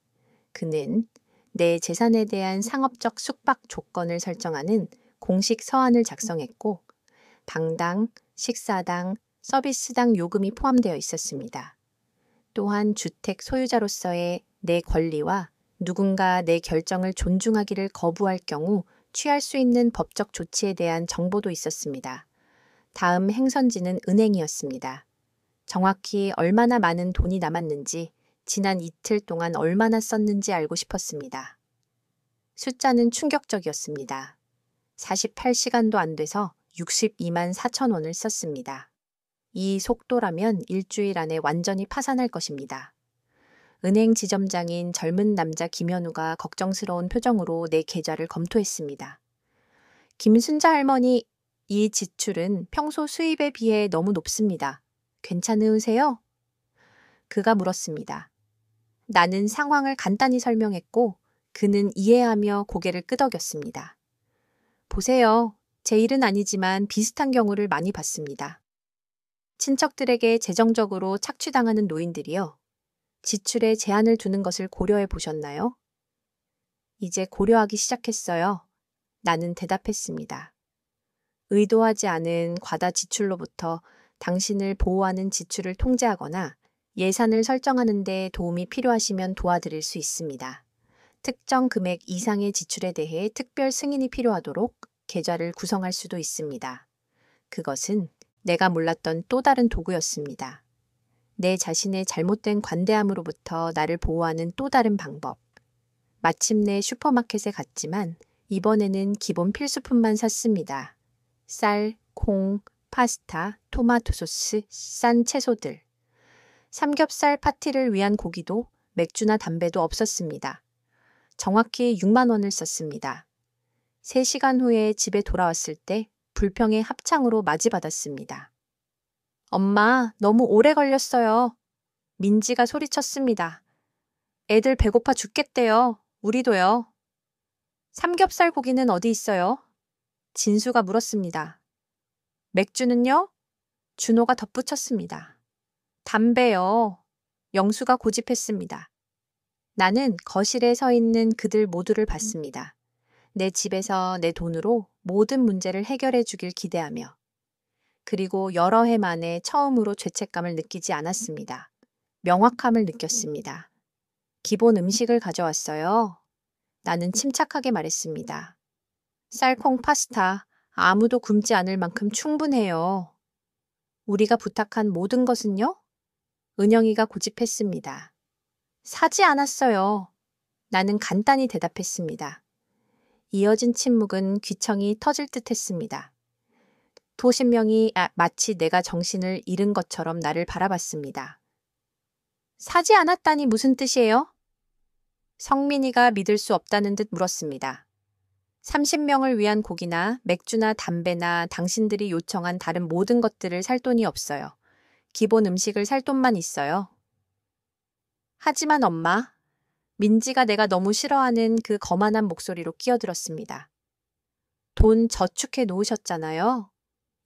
그는 내 재산에 대한 상업적 숙박 조건을 설정하는 공식 서한을 작성했고 방당, 식사당, 서비스당 요금이 포함되어 있었습니다. 또한 주택 소유자로서의 내 권리와 누군가 내 결정을 존중하기를 거부할 경우 취할 수 있는 법적 조치에 대한 정보도 있었습니다. 다음 행선지는 은행이었습니다. 정확히 얼마나 많은 돈이 남았는지, 지난 이틀 동안 얼마나 썼는지 알고 싶었습니다. 숫자는 충격적이었습니다. 48시간도 안 돼서 62만 4천 원을 썼습니다. 이 속도라면 일주일 안에 완전히 파산할 것입니다. 은행 지점장인 젊은 남자 김현우가 걱정스러운 표정으로 내 계좌를 검토했습니다. 김순자 할머니, 이 지출은 평소 수입에 비해 너무 높습니다. 괜찮으세요? 그가 물었습니다. 나는 상황을 간단히 설명했고 그는 이해하며 고개를 끄덕였습니다. 보세요. 제 일은 아니지만 비슷한 경우를 많이 봤습니다. 친척들에게 재정적으로 착취당하는 노인들이요. 지출에 제한을 두는 것을 고려해 보셨나요? 이제 고려하기 시작했어요. 나는 대답했습니다. 의도하지 않은 과다 지출로부터 당신을 보호하는 지출을 통제하거나 예산을 설정하는 데 도움이 필요하시면 도와드릴 수 있습니다. 특정 금액 이상의 지출에 대해 특별 승인이 필요하도록 계좌를 구성할 수도 있습니다. 그것은 내가 몰랐던 또 다른 도구였습니다. 내 자신의 잘못된 관대함으로부터 나를 보호하는 또 다른 방법. 마침내 슈퍼마켓에 갔지만 이번에는 기본 필수품만 샀습니다. 쌀, 콩, 파스타, 토마토 소스, 싼 채소들. 삼겹살 파티를 위한 고기도 맥주나 담배도 없었습니다. 정확히 6만 원을 썼습니다. 3시간 후에 집에 돌아왔을 때 불평의 합창으로 맞이받았습니다. 엄마, 너무 오래 걸렸어요. 민지가 소리쳤습니다. 애들 배고파 죽겠대요. 우리도요. 삼겹살 고기는 어디 있어요? 진수가 물었습니다. 맥주는요? 준호가 덧붙였습니다. 담배요. 영수가 고집했습니다. 나는 거실에 서 있는 그들 모두를 봤습니다. 내 집에서 내 돈으로 모든 문제를 해결해 주길 기대하며. 그리고 여러 해 만에 처음으로 죄책감을 느끼지 않았습니다. 명확함을 느꼈습니다. 기본 음식을 가져왔어요. 나는 침착하게 말했습니다. 쌀콩 파스타, 아무도 굶지 않을 만큼 충분해요. 우리가 부탁한 모든 것은요? 은영이가 고집했습니다. 사지 않았어요. 나는 간단히 대답했습니다. 이어진 침묵은 귀청이 터질 듯 했습니다. 도신명이 마치 내가 정신을 잃은 것처럼 나를 바라봤습니다. 사지 않았다니 무슨 뜻이에요? 성민이가 믿을 수 없다는 듯 물었습니다. 30명을 위한 고기나 맥주나 담배나 당신들이 요청한 다른 모든 것들을 살 돈이 없어요. 기본 음식을 살 돈만 있어요. 하지만 엄마, 민지가 내가 너무 싫어하는 그 거만한 목소리로 끼어들었습니다. 돈 저축해 놓으셨잖아요.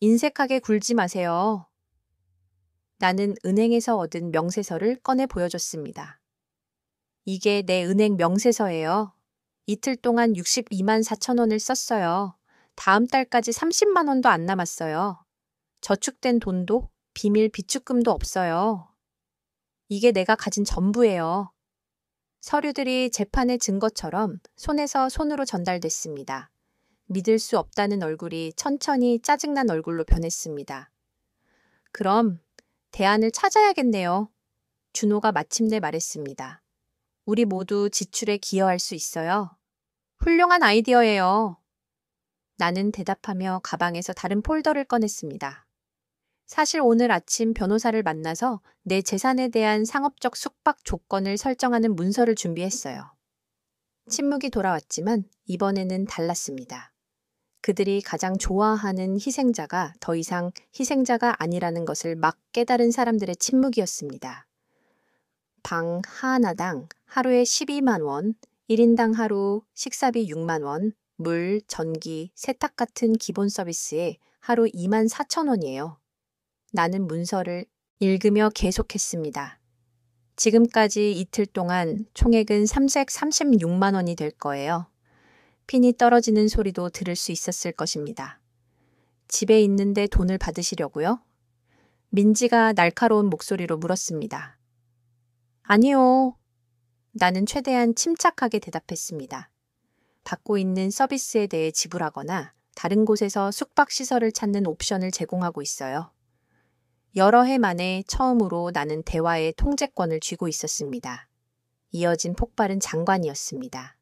인색하게 굴지 마세요. 나는 은행에서 얻은 명세서를 꺼내 보여줬습니다. 이게 내 은행 명세서예요. 이틀 동안 62만 4천 원을 썼어요. 다음 달까지 30만 원도 안 남았어요. 저축된 돈도 비밀 비축금도 없어요. 이게 내가 가진 전부예요. 서류들이 재판의 증거처럼 손에서 손으로 전달됐습니다. 믿을 수 없다는 얼굴이 천천히 짜증난 얼굴로 변했습니다. 그럼 대안을 찾아야겠네요. 준호가 마침내 말했습니다. 우리 모두 지출에 기여할 수 있어요. 훌륭한 아이디어예요. 나는 대답하며 가방에서 다른 폴더를 꺼냈습니다. 사실 오늘 아침 변호사를 만나서 내 재산에 대한 상업적 숙박 조건을 설정하는 문서를 준비했어요. 침묵이 돌아왔지만 이번에는 달랐습니다. 그들이 가장 좋아하는 희생자가 더 이상 희생자가 아니라는 것을 막 깨달은 사람들의 침묵이었습니다. 방 하나당 하루에 12만 원, 1인당 하루 식사비 6만 원, 물, 전기, 세탁 같은 기본 서비스에 하루 2만 4천 원이에요. 나는 문서를 읽으며 계속했습니다. 지금까지 이틀 동안 총액은 336만 원이 될 거예요. 핀이 떨어지는 소리도 들을 수 있었을 것입니다. 집에 있는데 돈을 받으시려고요? 민지가 날카로운 목소리로 물었습니다. 아니요. 나는 최대한 침착하게 대답했습니다. 받고 있는 서비스에 대해 지불하거나 다른 곳에서 숙박시설을 찾는 옵션을 제공하고 있어요. 여러 해 만에 처음으로 나는 대화의 통제권을 쥐고 있었습니다. 이어진 폭발은 장관이었습니다.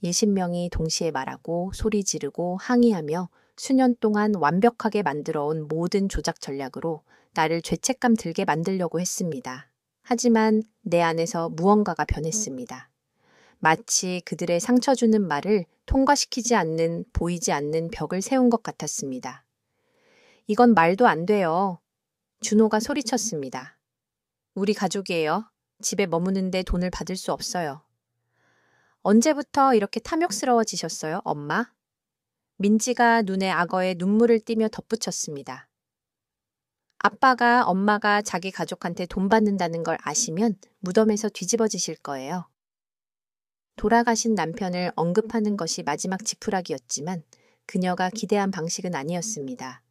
10명이 동시에 말하고 소리 지르고 항의하며 수년 동안 완벽하게 만들어온 모든 조작 전략으로 나를 죄책감 들게 만들려고 했습니다. 하지만 내 안에서 무언가가 변했습니다. 마치 그들의 상처 주는 말을 통과시키지 않는 보이지 않는 벽을 세운 것 같았습니다. 이건 말도 안 돼요. 준호가 소리쳤습니다. 우리 가족이에요. 집에 머무는데 돈을 받을 수 없어요. 언제부터 이렇게 탐욕스러워지셨어요, 엄마? 민지가 눈에 악어의 눈물을 띠며 덧붙였습니다. 아빠가 엄마가 자기 가족한테 돈 받는다는 걸 아시면 무덤에서 뒤집어지실 거예요. 돌아가신 남편을 언급하는 것이 마지막 지푸라기였지만 그녀가 기대한 방식은 아니었습니다.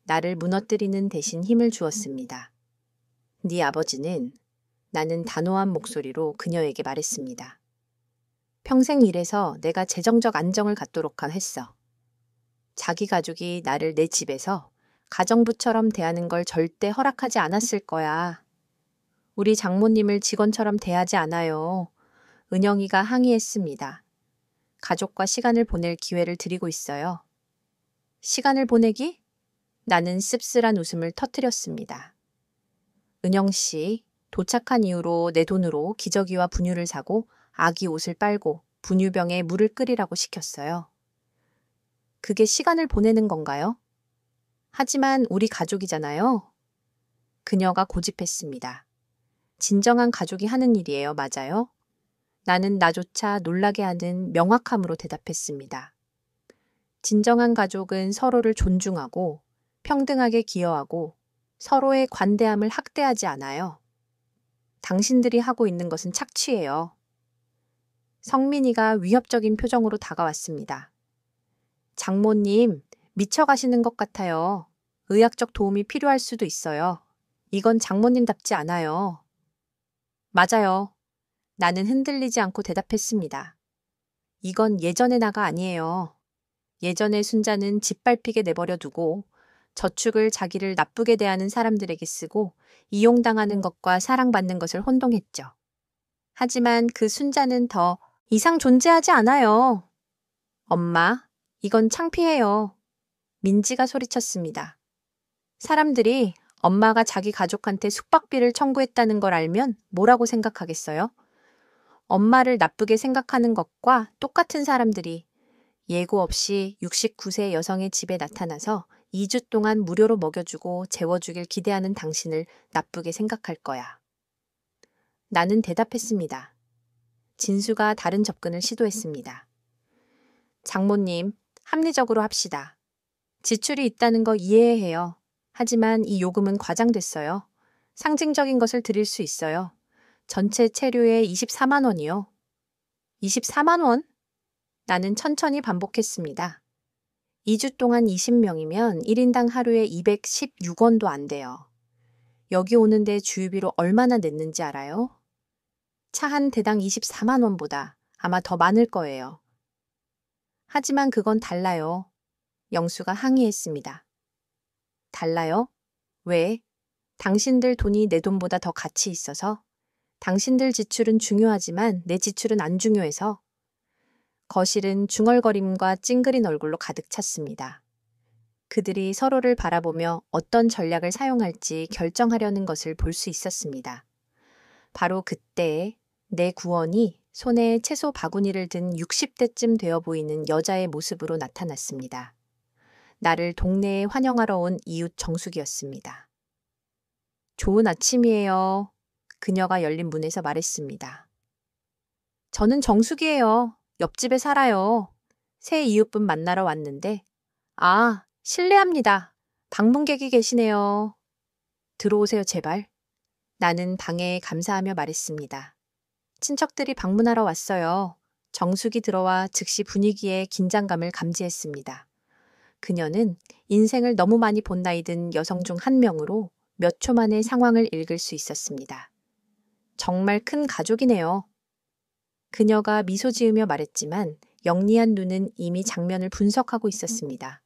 나를 무너뜨리는 대신 힘을 주었습니다. 네 아버지는 나는 단호한 목소리로 그녀에게 말했습니다. 평생 일해서 내가 재정적 안정을 갖도록 했어. 자기 가족이 나를 내 집에서 가정부처럼 대하는 걸 절대 허락하지 않았을 거야. 우리 장모님을 직원처럼 대하지 않아요. 은영이가 항의했습니다. 가족과 시간을 보낼 기회를 드리고 있어요. 시간을 보내기? 나는 씁쓸한 웃음을 터뜨렸습니다. 은영 씨, 도착한 이후로 내 돈으로 기저귀와 분유를 사고 아기 옷을 빨고 분유병에 물을 끓이라고 시켰어요. 그게 시간을 보내는 건가요? 하지만 우리 가족이잖아요. 그녀가 고집했습니다. 진정한 가족이 하는 일이에요, 맞아요? 나는 나조차 놀라게 하는 명확함으로 대답했습니다. 진정한 가족은 서로를 존중하고 평등하게 기여하고 서로의 관대함을 학대하지 않아요. 당신들이 하고 있는 것은 착취예요. 성민이가 위협적인 표정으로 다가왔습니다. 장모님, 미쳐가시는 것 같아요. 의학적 도움이 필요할 수도 있어요. 이건 장모님답지 않아요. 맞아요. 나는 흔들리지 않고 대답했습니다. 이건 예전의 나가 아니에요. 예전의 순자는 짓밟히게 내버려 두고 저축을 자기를 나쁘게 대하는 사람들에게 쓰고 이용당하는 것과 사랑받는 것을 혼동했죠. 하지만 그 순자는 더 이상 존재하지 않아요. 엄마, 이건 창피해요. 민지가 소리쳤습니다. 사람들이 엄마가 자기 가족한테 숙박비를 청구했다는 걸 알면 뭐라고 생각하겠어요? 엄마를 나쁘게 생각하는 것과 똑같은 사람들이 예고 없이 69세 여성의 집에 나타나서 2주 동안 무료로 먹여주고 재워주길 기대하는 당신을 나쁘게 생각할 거야. 나는 대답했습니다. 진수가 다른 접근을 시도했습니다. 장모님, 합리적으로 합시다. 지출이 있다는 거 이해해요. 하지만 이 요금은 과장됐어요. 상징적인 것을 드릴 수 있어요. 전체 체류에 24만 원이요. 24만 원? 나는 천천히 반복했습니다. 2주 동안 20명이면 1인당 하루에 216원도 안 돼요. 여기 오는데 주유비로 얼마나 냈는지 알아요? 차 한 대당 24만 원보다 아마 더 많을 거예요. 하지만 그건 달라요. 영수가 항의했습니다. 달라요? 왜? 당신들 돈이 내 돈보다 더 가치 있어서? 당신들 지출은 중요하지만 내 지출은 안 중요해서? 거실은 중얼거림과 찡그린 얼굴로 가득 찼습니다. 그들이 서로를 바라보며 어떤 전략을 사용할지 결정하려는 것을 볼 수 있었습니다. 바로 그때 내 구원이 손에 채소 바구니를 든 60대쯤 되어 보이는 여자의 모습으로 나타났습니다. 나를 동네에 환영하러 온 이웃 정숙이었습니다. 좋은 아침이에요. 그녀가 열린 문에서 말했습니다. 저는 정숙이에요. 옆집에 살아요. 새 이웃분 만나러 왔는데. 아, 실례합니다. 방문객이 계시네요. 들어오세요, 제발. 나는 방해에 감사하며 말했습니다. 친척들이 방문하러 왔어요. 정숙이 들어와 즉시 분위기에 긴장감을 감지했습니다. 그녀는 인생을 너무 많이 본 나이 든 여성 중 한 명으로 몇 초 만에 상황을 읽을 수 있었습니다. 정말 큰 가족이네요. 그녀가 미소 지으며 말했지만 영리한 눈은 이미 장면을 분석하고 있었습니다.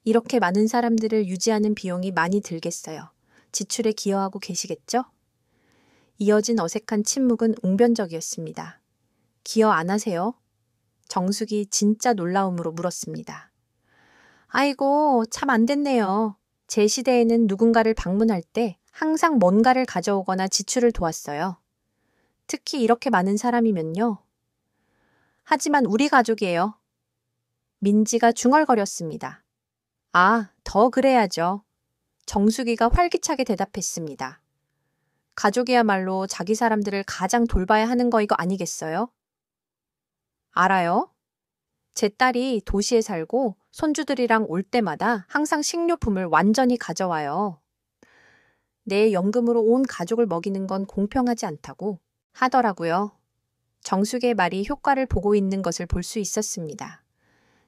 이렇게 많은 사람들을 유지하는 비용이 많이 들겠어요. 지출에 기여하고 계시겠죠? 이어진 어색한 침묵은 웅변적이었습니다. 기여 안 하세요? 정숙이 진짜 놀라움으로 물었습니다. 아이고, 참 안 됐네요. 제 시대에는 누군가를 방문할 때 항상 뭔가를 가져오거나 지출을 도왔어요. 특히 이렇게 많은 사람이면요. 하지만 우리 가족이에요. 민지가 중얼거렸습니다. 아, 더 그래야죠. 정숙이가 활기차게 대답했습니다. 가족이야말로 자기 사람들을 가장 돌봐야 하는 거 이거 아니겠어요? 알아요? 제 딸이 도시에 살고 손주들이랑 올 때마다 항상 식료품을 완전히 가져와요. 내 연금으로 온 가족을 먹이는 건 공평하지 않다고 하더라고요. 정숙의 말이 효과를 보고 있는 것을 볼 수 있었습니다.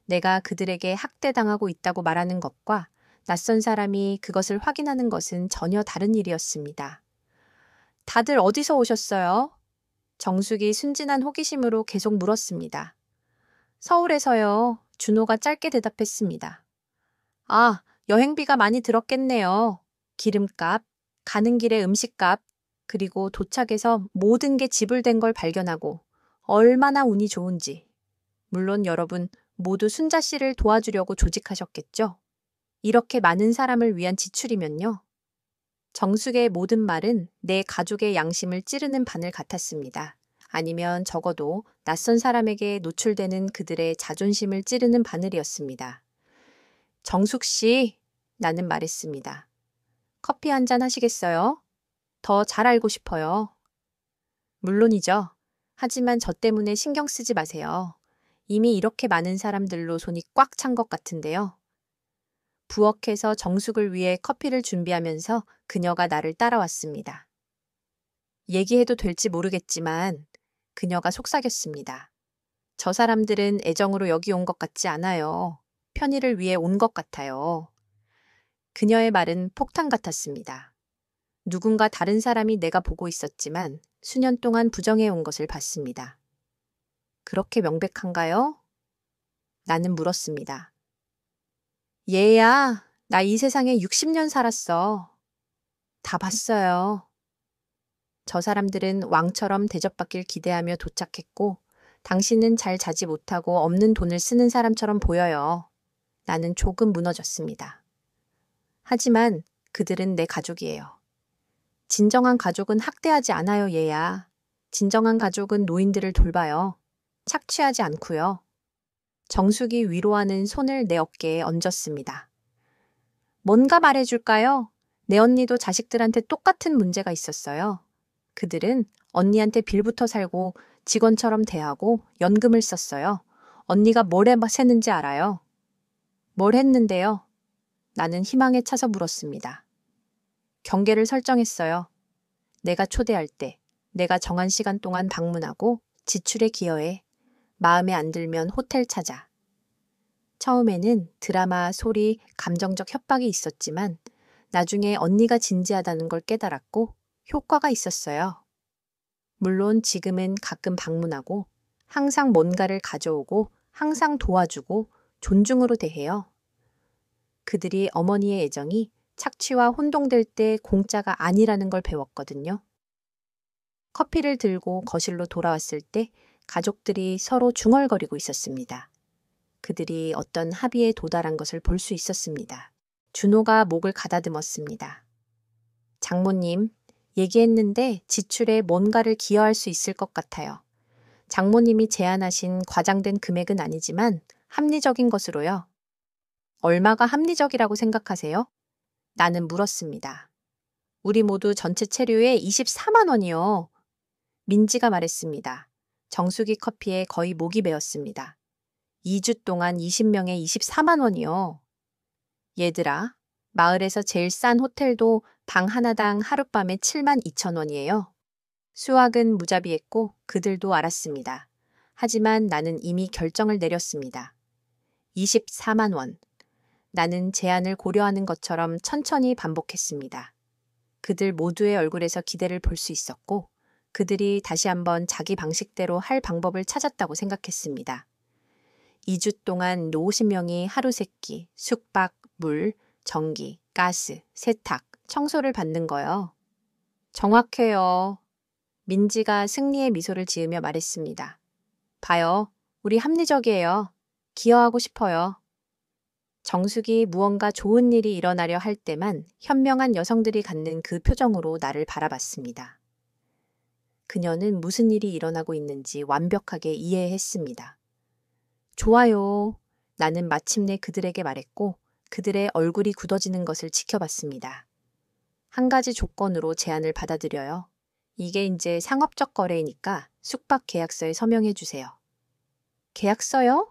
내가 그들에게 학대당하고 있다고 말하는 것과 낯선 사람이 그것을 확인하는 것은 전혀 다른 일이었습니다. 다들 어디서 오셨어요? 정숙이 순진한 호기심으로 계속 물었습니다. 서울에서요. 준호가 짧게 대답했습니다. 아, 여행비가 많이 들었겠네요. 기름값, 가는 길에 음식값, 그리고 도착해서 모든 게 지불된 걸 발견하고 얼마나 운이 좋은지. 물론 여러분 모두 순자 씨를 도와주려고 조직하셨겠죠? 이렇게 많은 사람을 위한 지출이면요. 정숙의 모든 말은 내 가족의 양심을 찌르는 바늘 같았습니다. 아니면 적어도 낯선 사람에게 노출되는 그들의 자존심을 찌르는 바늘이었습니다. 정숙 씨, 나는 말했습니다. 커피 한 잔 하시겠어요? 더 잘 알고 싶어요. 물론이죠. 하지만 저 때문에 신경 쓰지 마세요. 이미 이렇게 많은 사람들로 손이 꽉 찬 것 같은데요. 부엌에서 정숙을 위해 커피를 준비하면서 그녀가 나를 따라왔습니다. 얘기해도 될지 모르겠지만 그녀가 속삭였습니다. 저 사람들은 애정으로 여기 온 것 같지 않아요. 편의를 위해 온 것 같아요. 그녀의 말은 폭탄 같았습니다. 누군가 다른 사람이 내가 보고 있었지만 수년 동안 부정해온 것을 봤습니다. 그렇게 명백한가요? 나는 물었습니다. 얘야, 나 이 세상에 60년 살았어. 다 봤어요. 저 사람들은 왕처럼 대접받길 기대하며 도착했고 당신은 잘 자지 못하고 없는 돈을 쓰는 사람처럼 보여요. 나는 조금 무너졌습니다. 하지만 그들은 내 가족이에요. 진정한 가족은 학대하지 않아요, 얘야. 진정한 가족은 노인들을 돌봐요. 착취하지 않고요. 정숙이 위로하는 손을 내 어깨에 얹었습니다. 뭔가 말해줄까요? 내 언니도 자식들한테 똑같은 문제가 있었어요. 그들은 언니한테 빌부터 살고 직원처럼 대하고 연금을 썼어요. 언니가 뭘 해봤는지 알아요? 뭘 했는데요? 나는 희망에 차서 물었습니다. 경계를 설정했어요. 내가 초대할 때, 내가 정한 시간 동안 방문하고 지출에 기여해. 마음에 안 들면 호텔 찾아. 처음에는 드라마, 소리, 감정적 협박이 있었지만 나중에 언니가 진지하다는 걸 깨달았고 효과가 있었어요. 물론 지금은 가끔 방문하고 항상 뭔가를 가져오고 항상 도와주고 존중으로 대해요. 그들이 어머니의 애정이 착취와 혼동될 때 공짜가 아니라는 걸 배웠거든요. 커피를 들고 거실로 돌아왔을 때 가족들이 서로 중얼거리고 있었습니다. 그들이 어떤 합의에 도달한 것을 볼 수 있었습니다. 준호가 목을 가다듬었습니다. 장모님, 얘기했는데 지출에 뭔가를 기여할 수 있을 것 같아요. 장모님이 제안하신 과장된 금액은 아니지만 합리적인 것으로요. 얼마가 합리적이라고 생각하세요? 나는 물었습니다. 우리 모두 전체 체류에 24만 원이요. 민지가 말했습니다. 정수기 커피에 거의 목이 메었습니다. 2주 동안 20명에 24만 원이요. 얘들아, 마을에서 제일 싼 호텔도 방 하나당 하룻밤에 7만 2천 원이에요. 수학은 무자비했고 그들도 알았습니다. 하지만 나는 이미 결정을 내렸습니다. 24만 원. 나는 제안을 고려하는 것처럼 천천히 반복했습니다. 그들 모두의 얼굴에서 기대를 볼 수 있었고 그들이 다시 한번 자기 방식대로 할 방법을 찾았다고 생각했습니다. 2주 동안 50명이 하루 세끼, 숙박, 물, 전기, 가스, 세탁, 청소를 받는 거요. 정확해요. 민지가 승리의 미소를 지으며 말했습니다. 봐요. 우리 합리적이에요. 기여하고 싶어요. 정숙이 무언가 좋은 일이 일어나려 할 때만 현명한 여성들이 갖는 그 표정으로 나를 바라봤습니다. 그녀는 무슨 일이 일어나고 있는지 완벽하게 이해했습니다. 좋아요. 나는 마침내 그들에게 말했고 그들의 얼굴이 굳어지는 것을 지켜봤습니다. 한 가지 조건으로 제안을 받아들여요. 이게 이제 상업적 거래이니까 숙박 계약서에 서명해 주세요. 계약서요?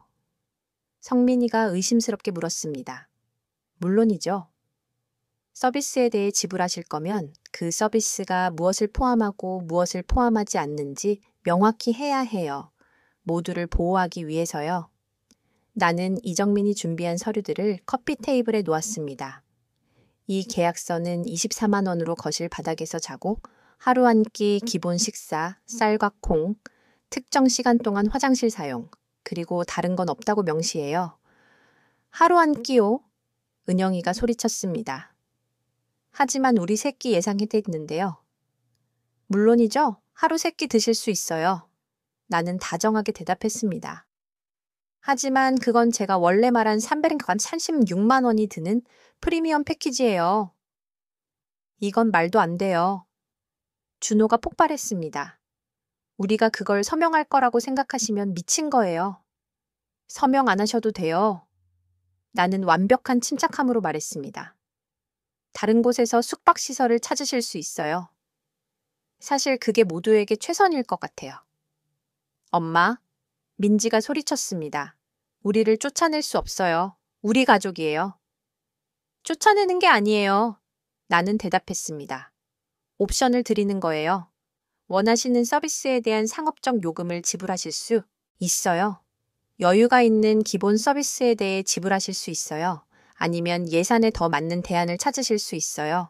성민이가 의심스럽게 물었습니다. 물론이죠. 서비스에 대해 지불하실 거면 그 서비스가 무엇을 포함하고 무엇을 포함하지 않는지 명확히 해야 해요. 모두를 보호하기 위해서요. 나는 이정민이 준비한 서류들을 커피 테이블에 놓았습니다. 이 계약서는 24만 원으로 거실 바닥에서 자고 하루 한 끼 기본 식사, 쌀과 콩, 특정 시간 동안 화장실 사용, 그리고 다른 건 없다고 명시해요. 하루 한 끼요? 은영이가 소리쳤습니다. 하지만 우리 세 끼 예상했는데요. 물론이죠. 하루 세 끼 드실 수 있어요. 나는 다정하게 대답했습니다. 하지만 그건 제가 원래 말한 336만 원이 드는 프리미엄 패키지예요. 이건 말도 안 돼요. 준호가 폭발했습니다. 우리가 그걸 서명할 거라고 생각하시면 미친 거예요. 서명 안 하셔도 돼요. 나는 완벽한 침착함으로 말했습니다. 다른 곳에서 숙박시설을 찾으실 수 있어요. 사실 그게 모두에게 최선일 것 같아요. 엄마, 민지가 소리쳤습니다. 우리를 쫓아낼 수 없어요. 우리 가족이에요. 쫓아내는 게 아니에요. 나는 대답했습니다. 옵션을 드리는 거예요. 원하시는 서비스에 대한 상업적 요금을 지불하실 수 있어요. 여유가 있는 기본 서비스에 대해 지불하실 수 있어요. 아니면 예산에 더 맞는 대안을 찾으실 수 있어요.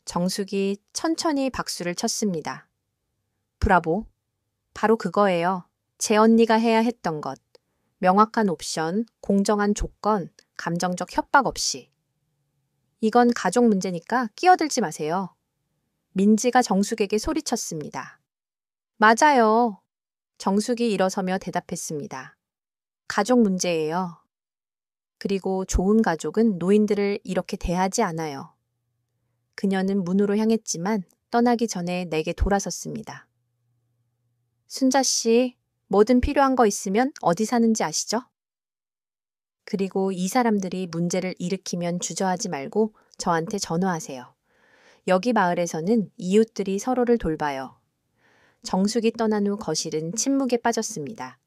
정숙이 천천히 박수를 쳤습니다. 브라보. 바로 그거예요. 제 언니가 해야 했던 것. 명확한 옵션, 공정한 조건, 감정적 협박 없이. 이건 가족 문제니까 끼어들지 마세요. 민지가 정숙에게 소리쳤습니다. 맞아요. 정숙이 일어서며 대답했습니다. 가족 문제예요. 그리고 좋은 가족은 노인들을 이렇게 대하지 않아요. 그녀는 문으로 향했지만 떠나기 전에 내게 돌아섰습니다. 순자 씨, 뭐든 필요한 거 있으면 어디 사는지 아시죠? 그리고 이 사람들이 문제를 일으키면 주저하지 말고 저한테 전화하세요. 여기 마을에서는 이웃들이 서로를 돌봐요. 정숙이 떠난 후 거실은 침묵에 빠졌습니다.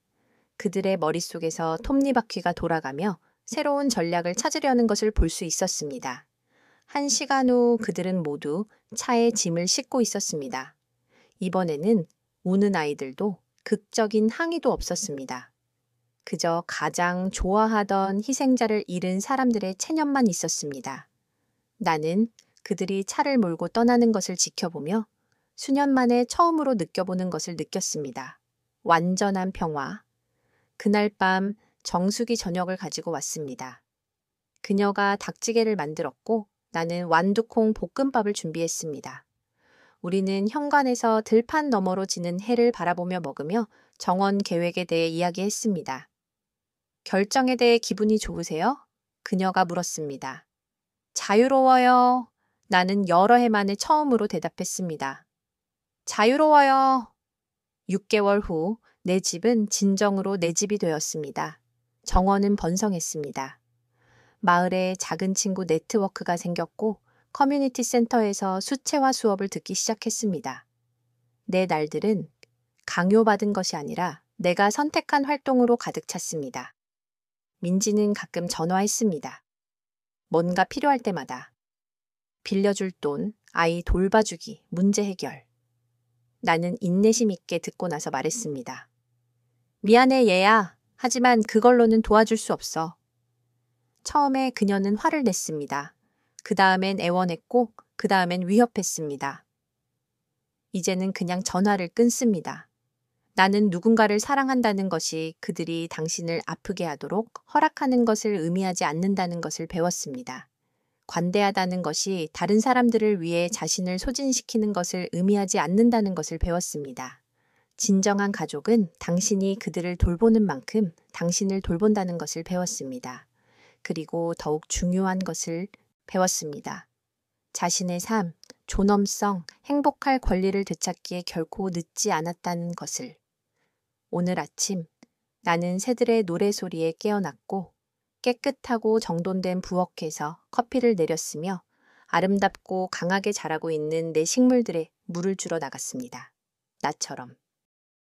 그들의 머릿속에서 톱니바퀴가 돌아가며 새로운 전략을 찾으려는 것을 볼 수 있었습니다. 1시간 후 그들은 모두 차에 짐을 싣고 있었습니다. 이번에는 우는 아이들도 극적인 항의도 없었습니다. 그저 가장 좋아하던 희생자를 잃은 사람들의 체념만 있었습니다. 나는 그들이 차를 몰고 떠나는 것을 지켜보며 수년 만에 처음으로 느껴보는 것을 느꼈습니다. 완전한 평화. 그날 밤 정수기 저녁을 가지고 왔습니다. 그녀가 닭찌개를 만들었고 나는 완두콩 볶음밥을 준비했습니다. 우리는 현관에서 들판 너머로 지는 해를 바라보며 먹으며 정원 계획에 대해 이야기했습니다. 결정에 대해 기분이 좋으세요? 그녀가 물었습니다. 자유로워요. 나는 여러 해 만에 처음으로 대답했습니다. 자유로워요. 6개월 후 내 집은 진정으로 내 집이 되었습니다. 정원은 번성했습니다. 마을에 작은 친구 네트워크가 생겼고 커뮤니티 센터에서 수채화 수업을 듣기 시작했습니다. 내 날들은 강요받은 것이 아니라 내가 선택한 활동으로 가득 찼습니다. 민지는 가끔 전화했습니다. 뭔가 필요할 때마다. 빌려줄 돈, 아이 돌봐주기, 문제 해결. 나는 인내심 있게 듣고 나서 말했습니다. 미안해 얘야. 하지만 그걸로는 도와줄 수 없어. 처음에 그녀는 화를 냈습니다. 그 다음엔 애원했고 그 다음엔 위협했습니다. 이제는 그냥 전화를 끊습니다. 나는 누군가를 사랑한다는 것이 그들이 당신을 아프게 하도록 허락하는 것을 의미하지 않는다는 것을 배웠습니다. 관대하다는 것이 다른 사람들을 위해 자신을 소진시키는 것을 의미하지 않는다는 것을 배웠습니다. 진정한 가족은 당신이 그들을 돌보는 만큼 당신을 돌본다는 것을 배웠습니다. 그리고 더욱 중요한 것을 배웠습니다. 자신의 삶, 존엄성, 행복할 권리를 되찾기에 결코 늦지 않았다는 것을. 오늘 아침 나는 새들의 노래소리에 깨어났고 깨끗하고 정돈된 부엌에서 커피를 내렸으며 아름답고 강하게 자라고 있는 내 식물들에 물을 주러 나갔습니다. 나처럼.